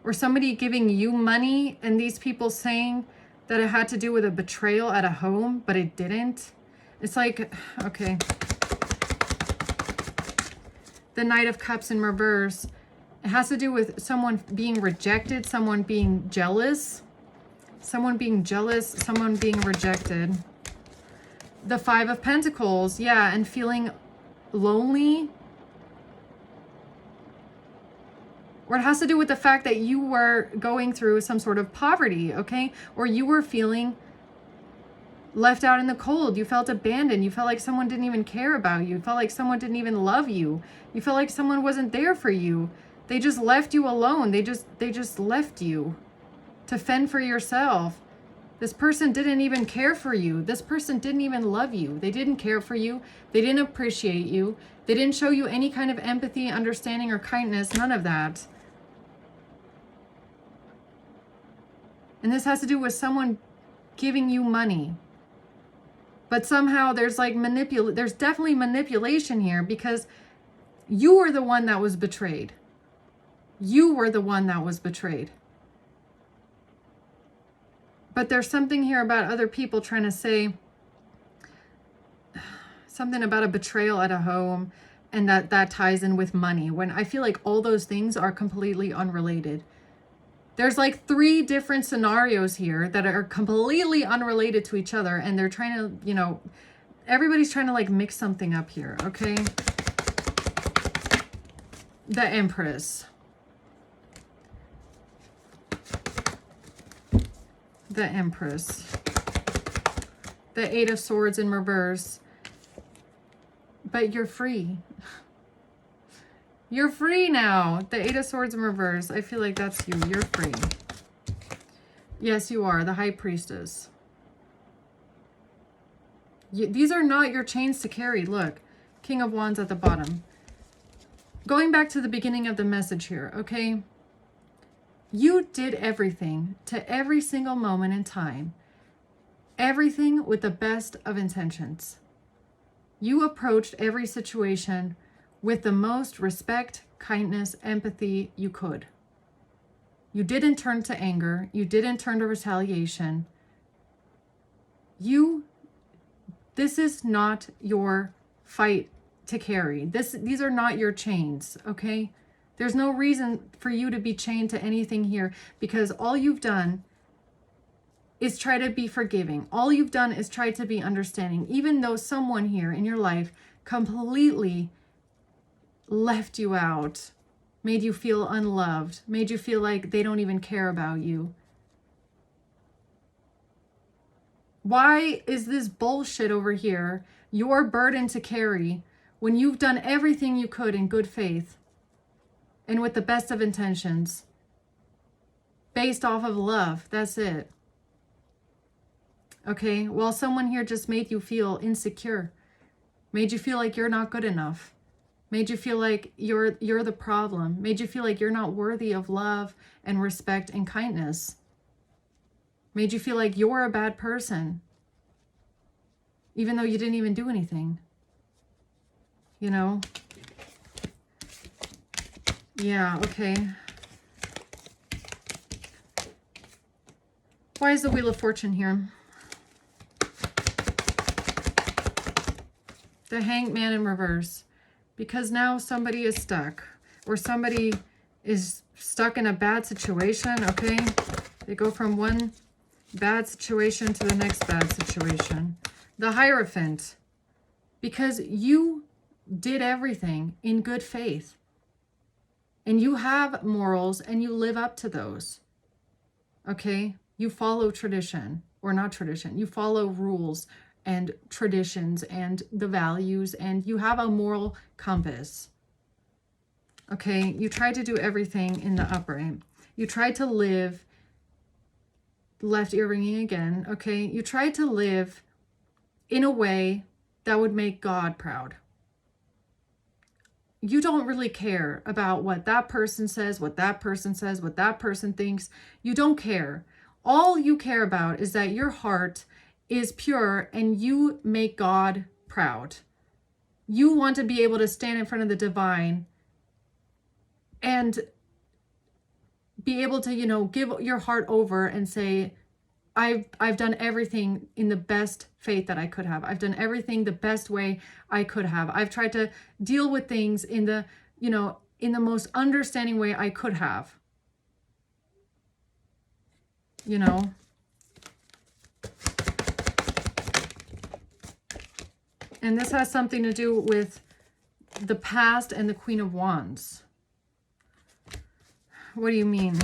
or somebody giving you money and these people saying that it had to do with a betrayal at a home, but it didn't. It's like, okay. The Knight of Cups in reverse, It has to do with someone being rejected, someone being jealous, someone being rejected. The Five of Pentacles, yeah, and feeling lonely. Or it has to do with the fact that you were going through some sort of poverty, okay? Or you were feeling left out in the cold. You felt abandoned. You felt like someone didn't even care about you. You felt like someone didn't even love you. You felt like someone wasn't there for you. They just left you alone. They just left you to fend for yourself. This person didn't even care for you. This person didn't even love you. They didn't care for you. They didn't appreciate you. They didn't show you any kind of empathy, understanding, or kindness. None of that. And this has to do with someone giving you money. But somehow there's like there's definitely manipulation here, because you were the one that was betrayed. You were the one that was betrayed. But there's something here about other people trying to say something about a betrayal at a home, and that ties in with money, when I feel like all those things are completely unrelated. There's like 3 different scenarios here that are completely unrelated to each other, and they're trying to, everybody's trying to like mix something up here, okay? The Empress. The Empress. The Eight of Swords in reverse. But you're free. You're free now. The Eight of Swords in reverse. I feel like that's you. You're free. Yes, you are. The High Priestess. These are not your chains to carry. Look. King of Wands at the bottom. Going back to the beginning of the message here, okay? You did everything to every single moment in time. Everything with the best of intentions. You approached every situation with the most respect, kindness, empathy you could. You didn't turn to anger. You didn't turn to retaliation. This is not your fight to carry. These are not your chains, okay? There's no reason for you to be chained to anything here, because all you've done is try to be forgiving. All you've done is try to be understanding, even though someone here in your life completely left you out, made you feel unloved, made you feel like they don't even care about you. Why is this bullshit over here your burden to carry when you've done everything you could in good faith and with the best of intentions, based off of love? That's it. Okay, well, someone here just made you feel insecure, made you feel like you're not good enough, made you feel like you're the problem, made you feel like you're not worthy of love and respect and kindness, made you feel like you're a bad person, even though you didn't even do anything, Yeah, okay. Why is the Wheel of Fortune here? The Hanged Man in reverse. Because now somebody is stuck, or somebody is stuck in a bad situation, okay? They go from one bad situation to the next bad situation. The Hierophant. Because you did everything in good faith. And you have morals and you live up to those. Okay? You follow tradition, or not tradition. You follow rules and traditions and the values, and you have a moral compass. Okay, you tried to do everything in the upright. You tried to live, left ear ringing again, okay? You tried to live in a way that would make God proud. You don't really care about what that person says, what that person says, what that person thinks. You don't care. All you care about is that your heart is pure and you make God proud. You want to be able to stand in front of the divine and be able to, give your heart over and say, I've done everything in the best faith that I could have. I've done everything the best way I could have. I've tried to deal with things in the, in the most understanding way I could have. You know? And this has something to do with the past and the Queen of Wands. What do you mean?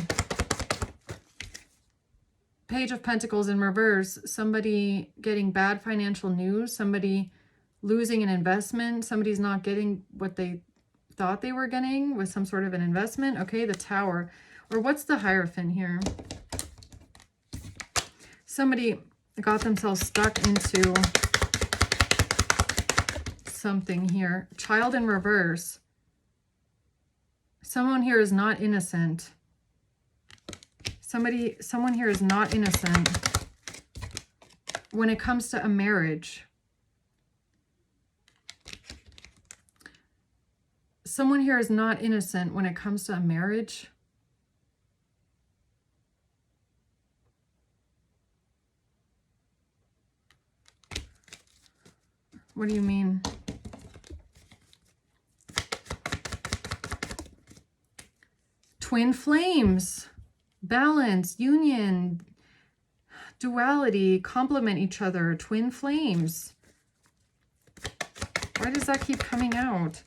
Page of Pentacles in reverse. Somebody getting bad financial news. Somebody losing an investment. Somebody's not getting what they thought they were getting with some sort of an investment. Okay, the Tower. Or what's the Hierophant here? Somebody got themselves stuck into something here. Child in reverse. Someone here is not innocent. Someone here is not innocent when it comes to a marriage. Someone here is not innocent when it comes to a marriage. What do you mean? Twin flames. Balance, union, duality, complement each other, twin flames. Why does that keep coming out?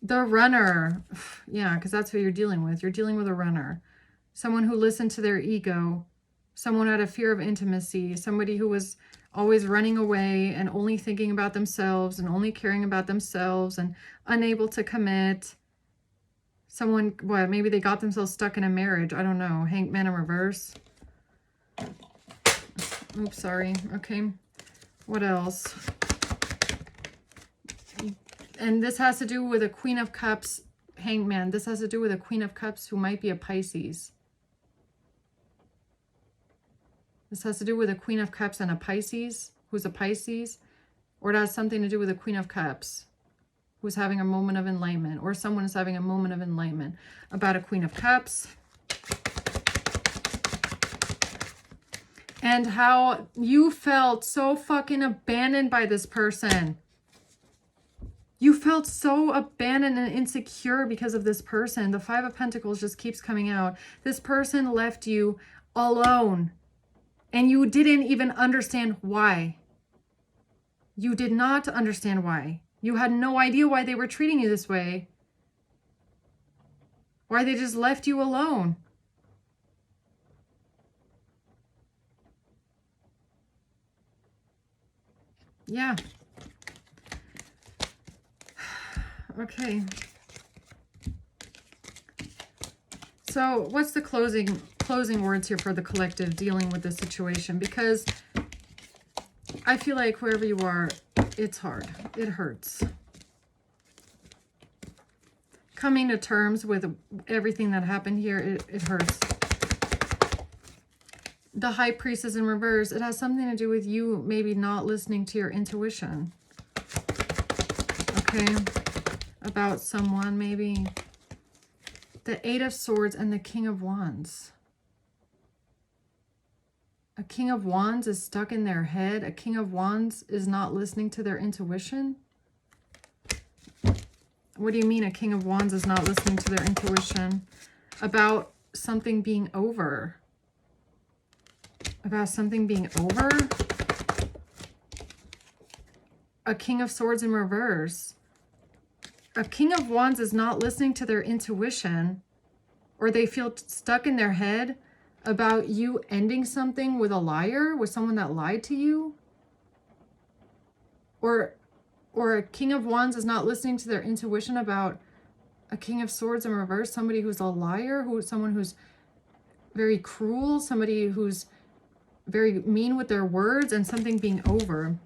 The runner. Yeah, because that's who you're dealing with. You're dealing with a runner. Someone who listened to their ego. Someone who had a fear of intimacy. Somebody who was always running away and only thinking about themselves and only caring about themselves and unable to commit. Someone, what, maybe they got themselves stuck in a marriage. I don't know. Hanged Man in reverse. Oops, sorry. Okay. What else? And this has to do with a Queen of Cups, Hanged Man. This has to do with a Queen of Cups who might be a Pisces. This has to do with a Queen of Cups and a Pisces, who's a Pisces. Or it has something to do with a Queen of Cups, who's having a moment of enlightenment, or someone is having a moment of enlightenment about a Queen of Cups. And how you felt so fucking abandoned by this person. You felt so abandoned and insecure because of this person. The Five of Pentacles just keeps coming out. This person left you alone. And you didn't even understand why. You did not understand why. You had no idea why they were treating you this way. Why they just left you alone. Yeah. Okay. So what's the closing words here for the collective dealing with this situation? Because I feel like wherever you are, it's hard. It hurts. Coming to terms with everything that happened here, it hurts. The High Priestess in reverse, it has something to do with you maybe not listening to your intuition. Okay. About someone maybe. The Eight of Swords and the King of Wands. A King of Wands is stuck in their head. A King of Wands is not listening to their intuition. What do you mean a King of Wands is not listening to their intuition? About something being over. About something being over. A King of Swords in reverse. A King of Wands is not listening to their intuition, or they feel stuck in their head about you ending something with a liar, with someone that lied to you. Or a King of Wands is not listening to their intuition about a King of Swords in reverse, somebody who's a liar, someone who's very cruel, somebody who's very mean with their words, and something being over.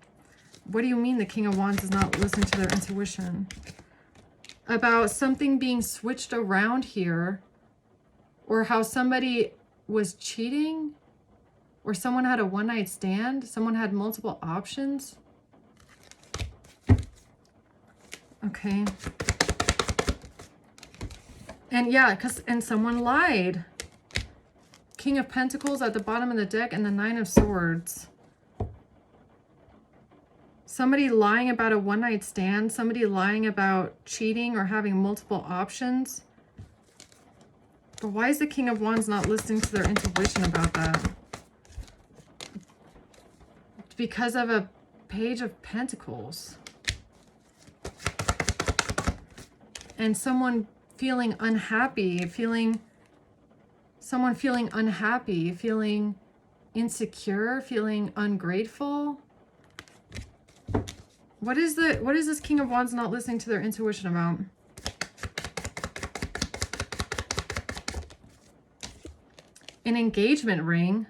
What do you mean the King of Wands is not listening to their intuition? About something being switched around here, or how somebody was cheating, or someone had a one-night stand, someone had multiple options. Okay. And yeah, and someone lied. King of Pentacles at the bottom of the deck and the Nine of Swords. Somebody lying about a one-night stand, somebody lying about cheating or having multiple options. But why is the King of Wands not listening to their intuition about that? It's because of a Page of Pentacles. And someone feeling unhappy, someone feeling unhappy, feeling insecure, feeling ungrateful. What is this King of Wands not listening to their intuition about? An engagement ring.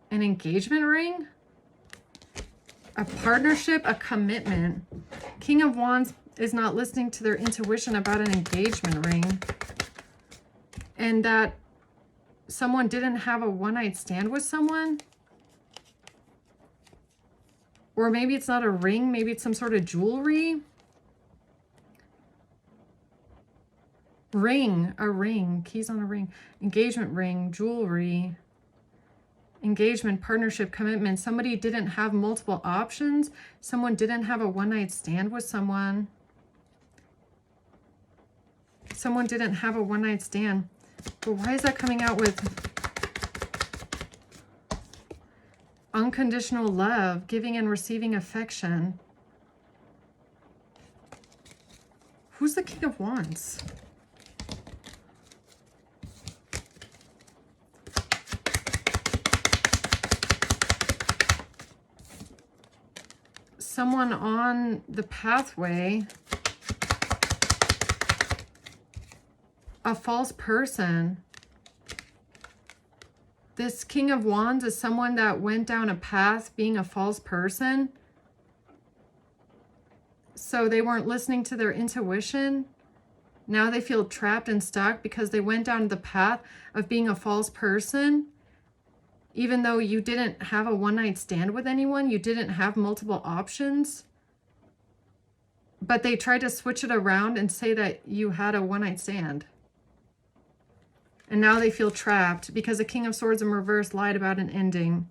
An engagement ring? A partnership, a commitment. King of Wands is not listening to their intuition about an engagement ring. And that someone didn't have a one-night stand with someone. Or maybe it's not a ring, maybe it's some sort of jewelry. Ring, a ring, keys on a ring. Engagement ring, jewelry. Engagement, partnership, commitment. Somebody didn't have multiple options. Someone didn't have a one-night stand with someone. Someone didn't have a one-night stand. But why is that coming out with unconditional love, giving and receiving affection? Who's the King of Wands? Someone on the pathway, a false person. This King of Wands is someone that went down a path being a false person. So they weren't listening to their intuition. Now they feel trapped and stuck because they went down the path of being a false person. Even though you didn't have a one-night stand with anyone, you didn't have multiple options. But they tried to switch it around and say that you had a one-night stand. And now they feel trapped because the King of Swords in reverse lied about an ending.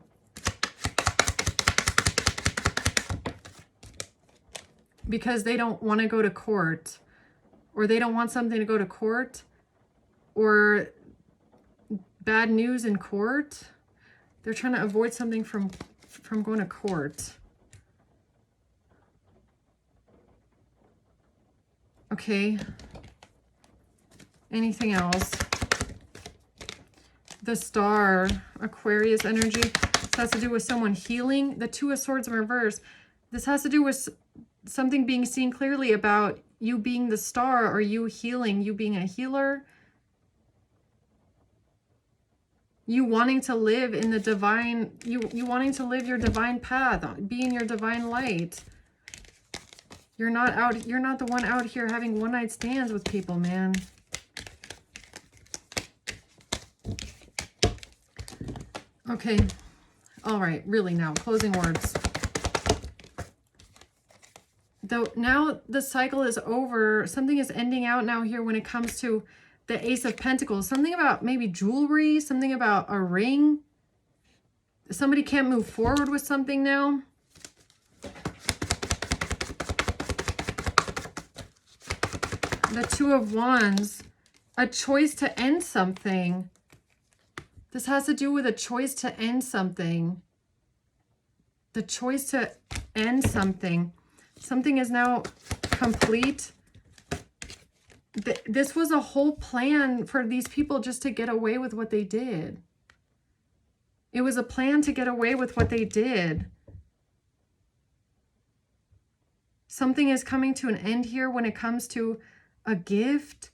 Because they don't want to go to court. Or they don't want something to go to court. Or bad news in court. They're trying to avoid something from going to court. Okay. Anything else? The Star, Aquarius energy. This has to do with someone healing. The Two of Swords in reverse. This has to do with something being seen clearly about you being the star, or you healing, you being a healer. You wanting to live in the divine, you wanting to live your divine path, being your divine light. You're not the one out here having one-night stands with people, man. Okay. All right, really now, closing words. Though now the cycle is over, something is ending out now here when it comes to the Ace of Pentacles. Something about maybe jewelry, something about a ring. Somebody can't move forward with something now. The Two of Wands, a choice to end something. This has to do with a choice to end something. The choice to end something. Something is now complete. This was a whole plan for these people just to get away with what they did. It was a plan to get away with what they did. Something is coming to an end here when it comes to a gift.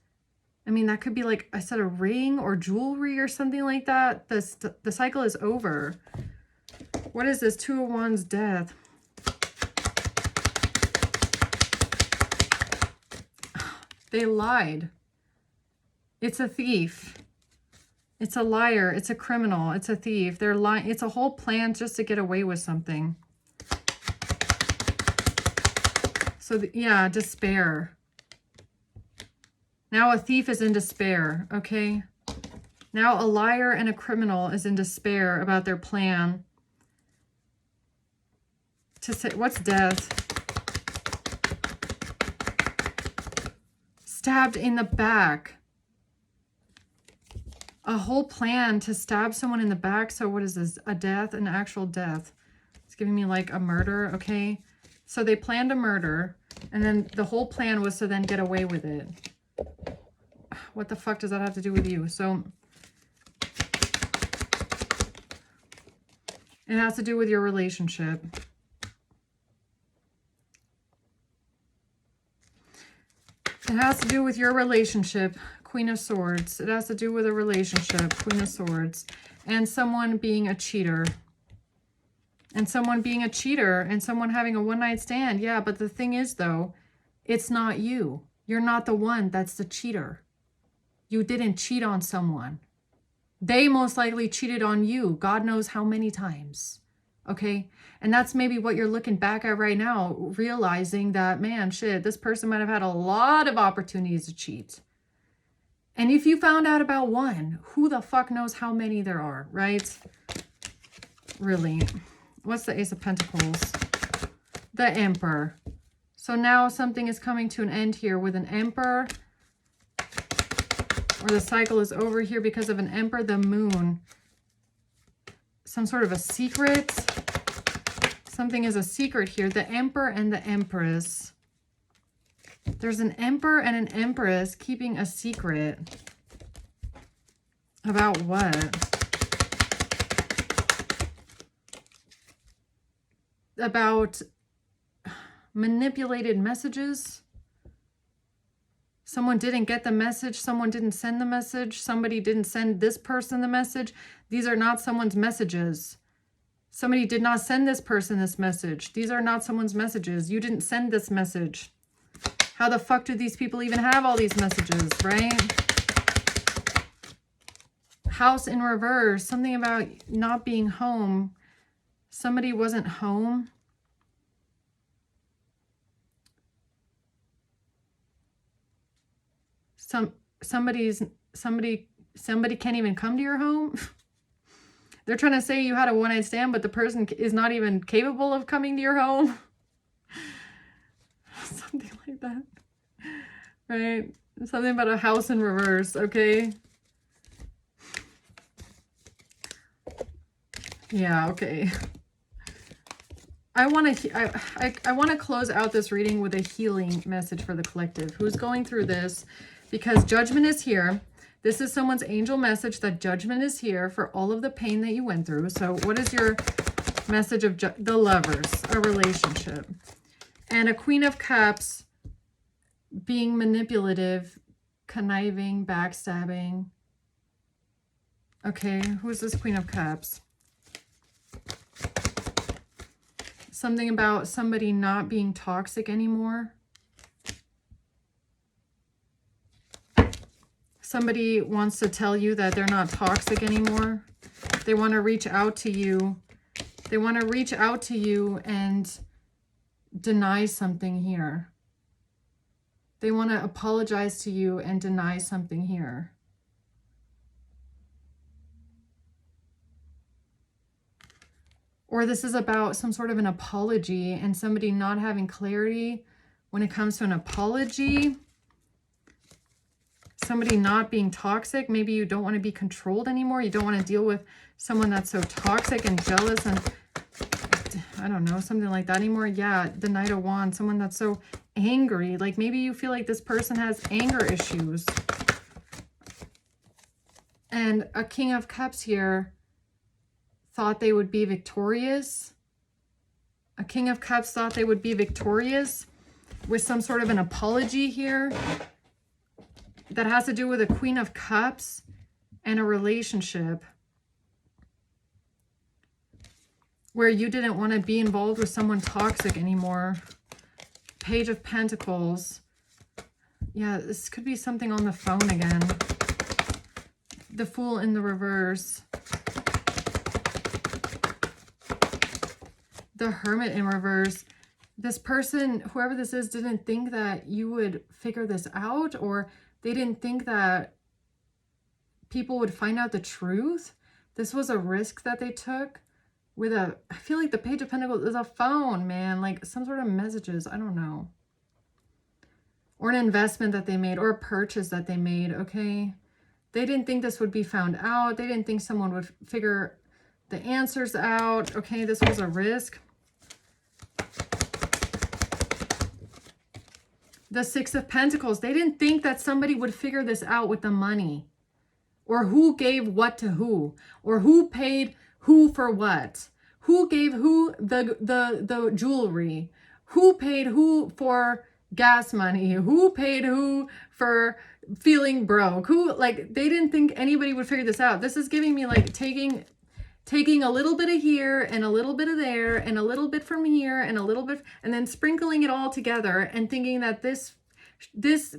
I mean, that could be like I said, a ring or jewelry or something like that. The cycle is over. What is this? Two of Wands, death. They lied. It's a thief. It's a liar. It's a criminal. It's a thief. They're lying. It's a whole plan just to get away with something. So, yeah, despair. Now a thief is in despair, okay? Now a liar and a criminal is in despair about their plan to say, what's death? Stabbed in the back. A whole plan to stab someone in the back. So what is this? A death, an actual death. It's giving me like a murder, okay? So they planned a murder, and then the whole plan was to then get away with it. What the fuck does that have to do with you? So it has to do with your relationship. It has to do with your relationship. Queen of Swords. It has to do with a relationship. Queen of Swords. And someone being a cheater. And someone being a cheater. And someone having a one-night stand. Yeah, but the thing is, though, it's not you. You're not the one that's the cheater. You didn't cheat on someone. They most likely cheated on you. God knows how many times. Okay? And that's maybe what you're looking back at right now, realizing that, man, shit, this person might have had a lot of opportunities to cheat. And if you found out about one, who the fuck knows how many there are, right? Really. What's the Ace of Pentacles? The Emperor. So now something is coming to an end here with an Emperor. Or the cycle is over here because of an Emperor, the Moon. Some sort of a secret. Something is a secret here. The Emperor and the Empress. There's an Emperor and an Empress keeping a secret. About what? About manipulated messages. Someone didn't get the message. Someone didn't send the message. Somebody didn't send this person the message. These are not someone's messages. Somebody did not send this person this message. These are not someone's messages. You didn't send this message. How the fuck do these people even have all these messages, right? House in reverse. Something about not being home. Somebody wasn't home. Somebody can't even come to your home. They're trying to say you had a one-night stand, but the person is not even capable of coming to your home. Something like that. Right? Something about a house in reverse, okay? Yeah, okay. I want to close out this reading with a healing message for the collective who's going through this, because judgment is here. This is someone's angel message that judgment is here for all of the pain that you went through. So what is your message of the Lovers, a relationship? And a Queen of Cups being manipulative, conniving, backstabbing. Okay, who's this Queen of Cups? Something about somebody not being toxic anymore. Somebody wants to tell you that they're not toxic anymore. They want to reach out to you. They want to reach out to you and deny something here. They want to apologize to you and deny something here. Or this is about some sort of an apology and somebody not having clarity when it comes to an apology. Somebody not being toxic. Maybe you don't want to be controlled anymore. You don't want to deal with someone that's so toxic and jealous and I don't know, something like that anymore. Yeah, the Knight of Wands, someone that's so angry. Like maybe you feel like this person has anger issues. And a King of Cups here thought they would be victorious. A King of Cups thought they would be victorious with some sort of an apology here that has to do with a Queen of Cups and a relationship where you didn't want to be involved with someone toxic anymore. Page of Pentacles. Yeah, this could be something on the phone again. The Fool in the reverse. The Hermit in reverse. This person, whoever this is, didn't think that you would figure this out, or they didn't think that people would find out the truth. This was a risk that they took with a, I feel like the Page of Pentacles is a phone, man. Like some sort of messages. I don't know. Or an investment that they made or a purchase that they made, okay? They didn't think this would be found out. They didn't think someone would figure the answers out. Okay, this was a risk. The Six of Pentacles. They didn't think that somebody would figure this out with the money. Or who gave what to who. Or who paid who for what. Who gave who the jewelry. Who paid who for gas money. Who paid who for feeling broke. Who, like, they didn't think anybody would figure this out. This is giving me like taking a little bit of here and a little bit of there and a little bit from here and a little bit, and then sprinkling it all together and thinking that this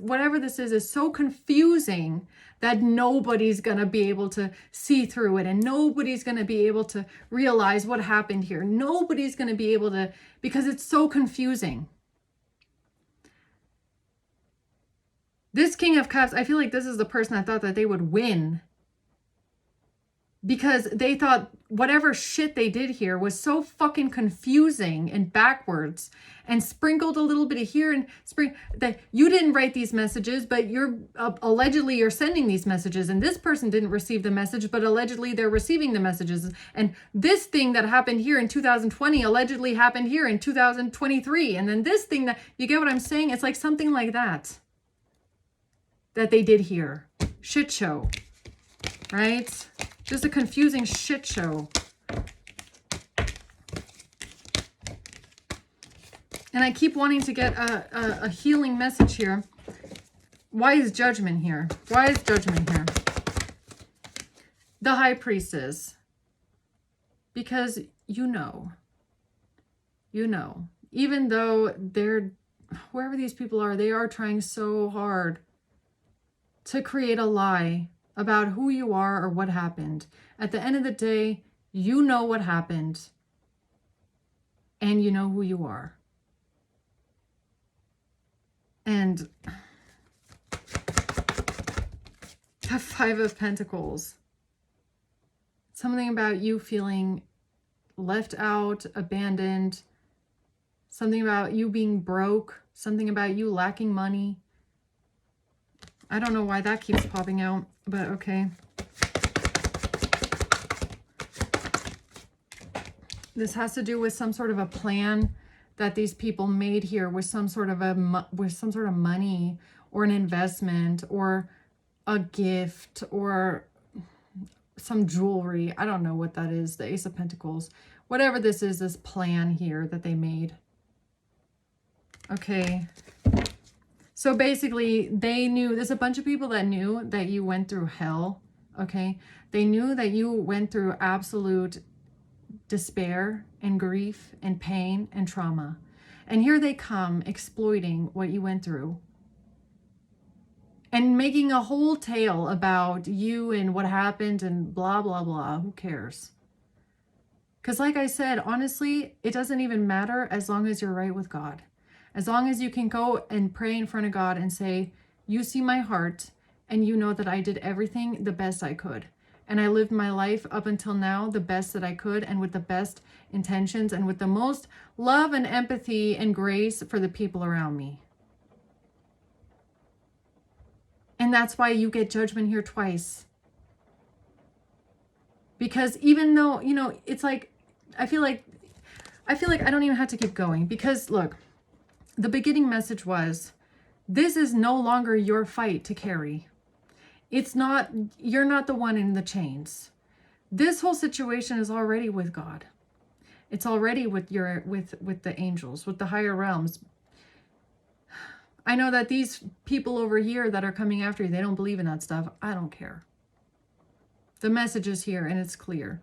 whatever this is so confusing that nobody's going to be able to see through it and nobody's going to be able to realize what happened here. Nobody's going to be able to, because it's so confusing. This King of Cups, I feel like this is the person that thought that they would win because they thought whatever shit they did here was so fucking confusing and backwards and sprinkled a little bit of here and that you didn't write these messages, but you're allegedly you're sending these messages, and this person didn't receive the message, but allegedly they're receiving the messages. And this thing that happened here in 2020 allegedly happened here in 2023. And then this thing that, you get what I'm saying? It's like something like that they did here. Shit show, right? Just a confusing shit show. And I keep wanting to get a healing message here. Why is judgment here? Why is judgment here? The High Priestess. Because you know, even though they're, whoever these people are, they are trying so hard to create a lie about who you are or what happened. At the end of the day, you know what happened and you know who you are. And the Five of Pentacles. Something about you feeling left out, abandoned. Something about you being broke. Something about you lacking money. I don't know why that keeps popping out, but okay. This has to do with some sort of a plan that these people made here with some sort of money or an investment or a gift or some jewelry. I don't know what that is. The Ace of Pentacles. Whatever this is, this plan here that they made. Okay. So basically, they knew, there's a bunch of people that knew that you went through hell, okay? They knew that you went through absolute despair and grief and pain and trauma. And here they come exploiting what you went through and making a whole tale about you and what happened and blah, blah, blah. Who cares? Because like I said, honestly, it doesn't even matter as long as you're right with God. As long as you can go and pray in front of God and say, you see my heart and you know that I did everything the best I could. And I lived my life up until now the best that I could and with the best intentions and with the most love and empathy and grace for the people around me. And that's why you get judgment here twice. Because even though, you know, it's like, I feel like I don't even have to keep going because look, the beginning message was, this is no longer your fight to carry. It's not, you're not the one in the chains. This whole situation is already with God. It's already with with the angels, with the higher realms. I know that these people over here that are coming after you, they don't believe in that stuff. I don't care. The message is here and it's clear.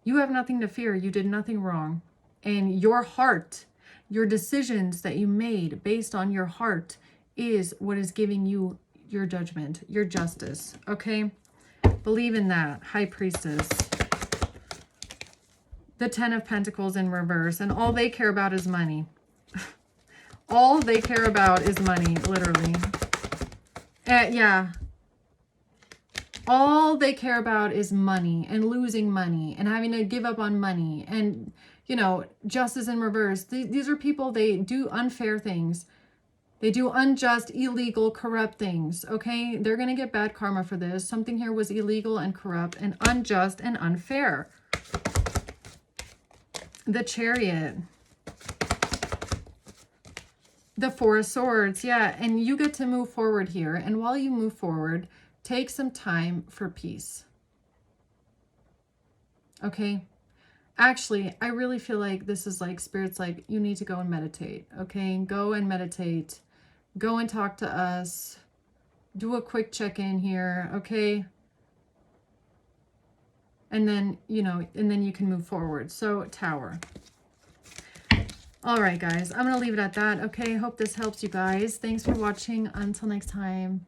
You have nothing to fear. You did nothing wrong. And your heart, your decisions that you made based on your heart is what is giving you your judgment, your justice, okay? Believe in that. High Priestess. The Ten of Pentacles in reverse, and all they care about is money. All they care about is money, literally. Yeah. All they care about is money and losing money and having to give up on money and, you know, justice in reverse. These are people, they do unfair things. They do unjust, illegal, corrupt things, okay? They're going to get bad karma for this. Something here was illegal and corrupt and unjust and unfair. The Chariot. The Four of Swords, yeah. And you get to move forward here. And while you move forward, take some time for peace. Okay? Actually, I really feel like this is like Spirit's like, you need to go and meditate, okay? Go and meditate. Go and talk to us. Do a quick check-in here, okay? And then, you know, and then you can move forward. So, Tower. All right, guys. I'm going to leave it at that, okay? Hope this helps you guys. Thanks for watching. Until next time.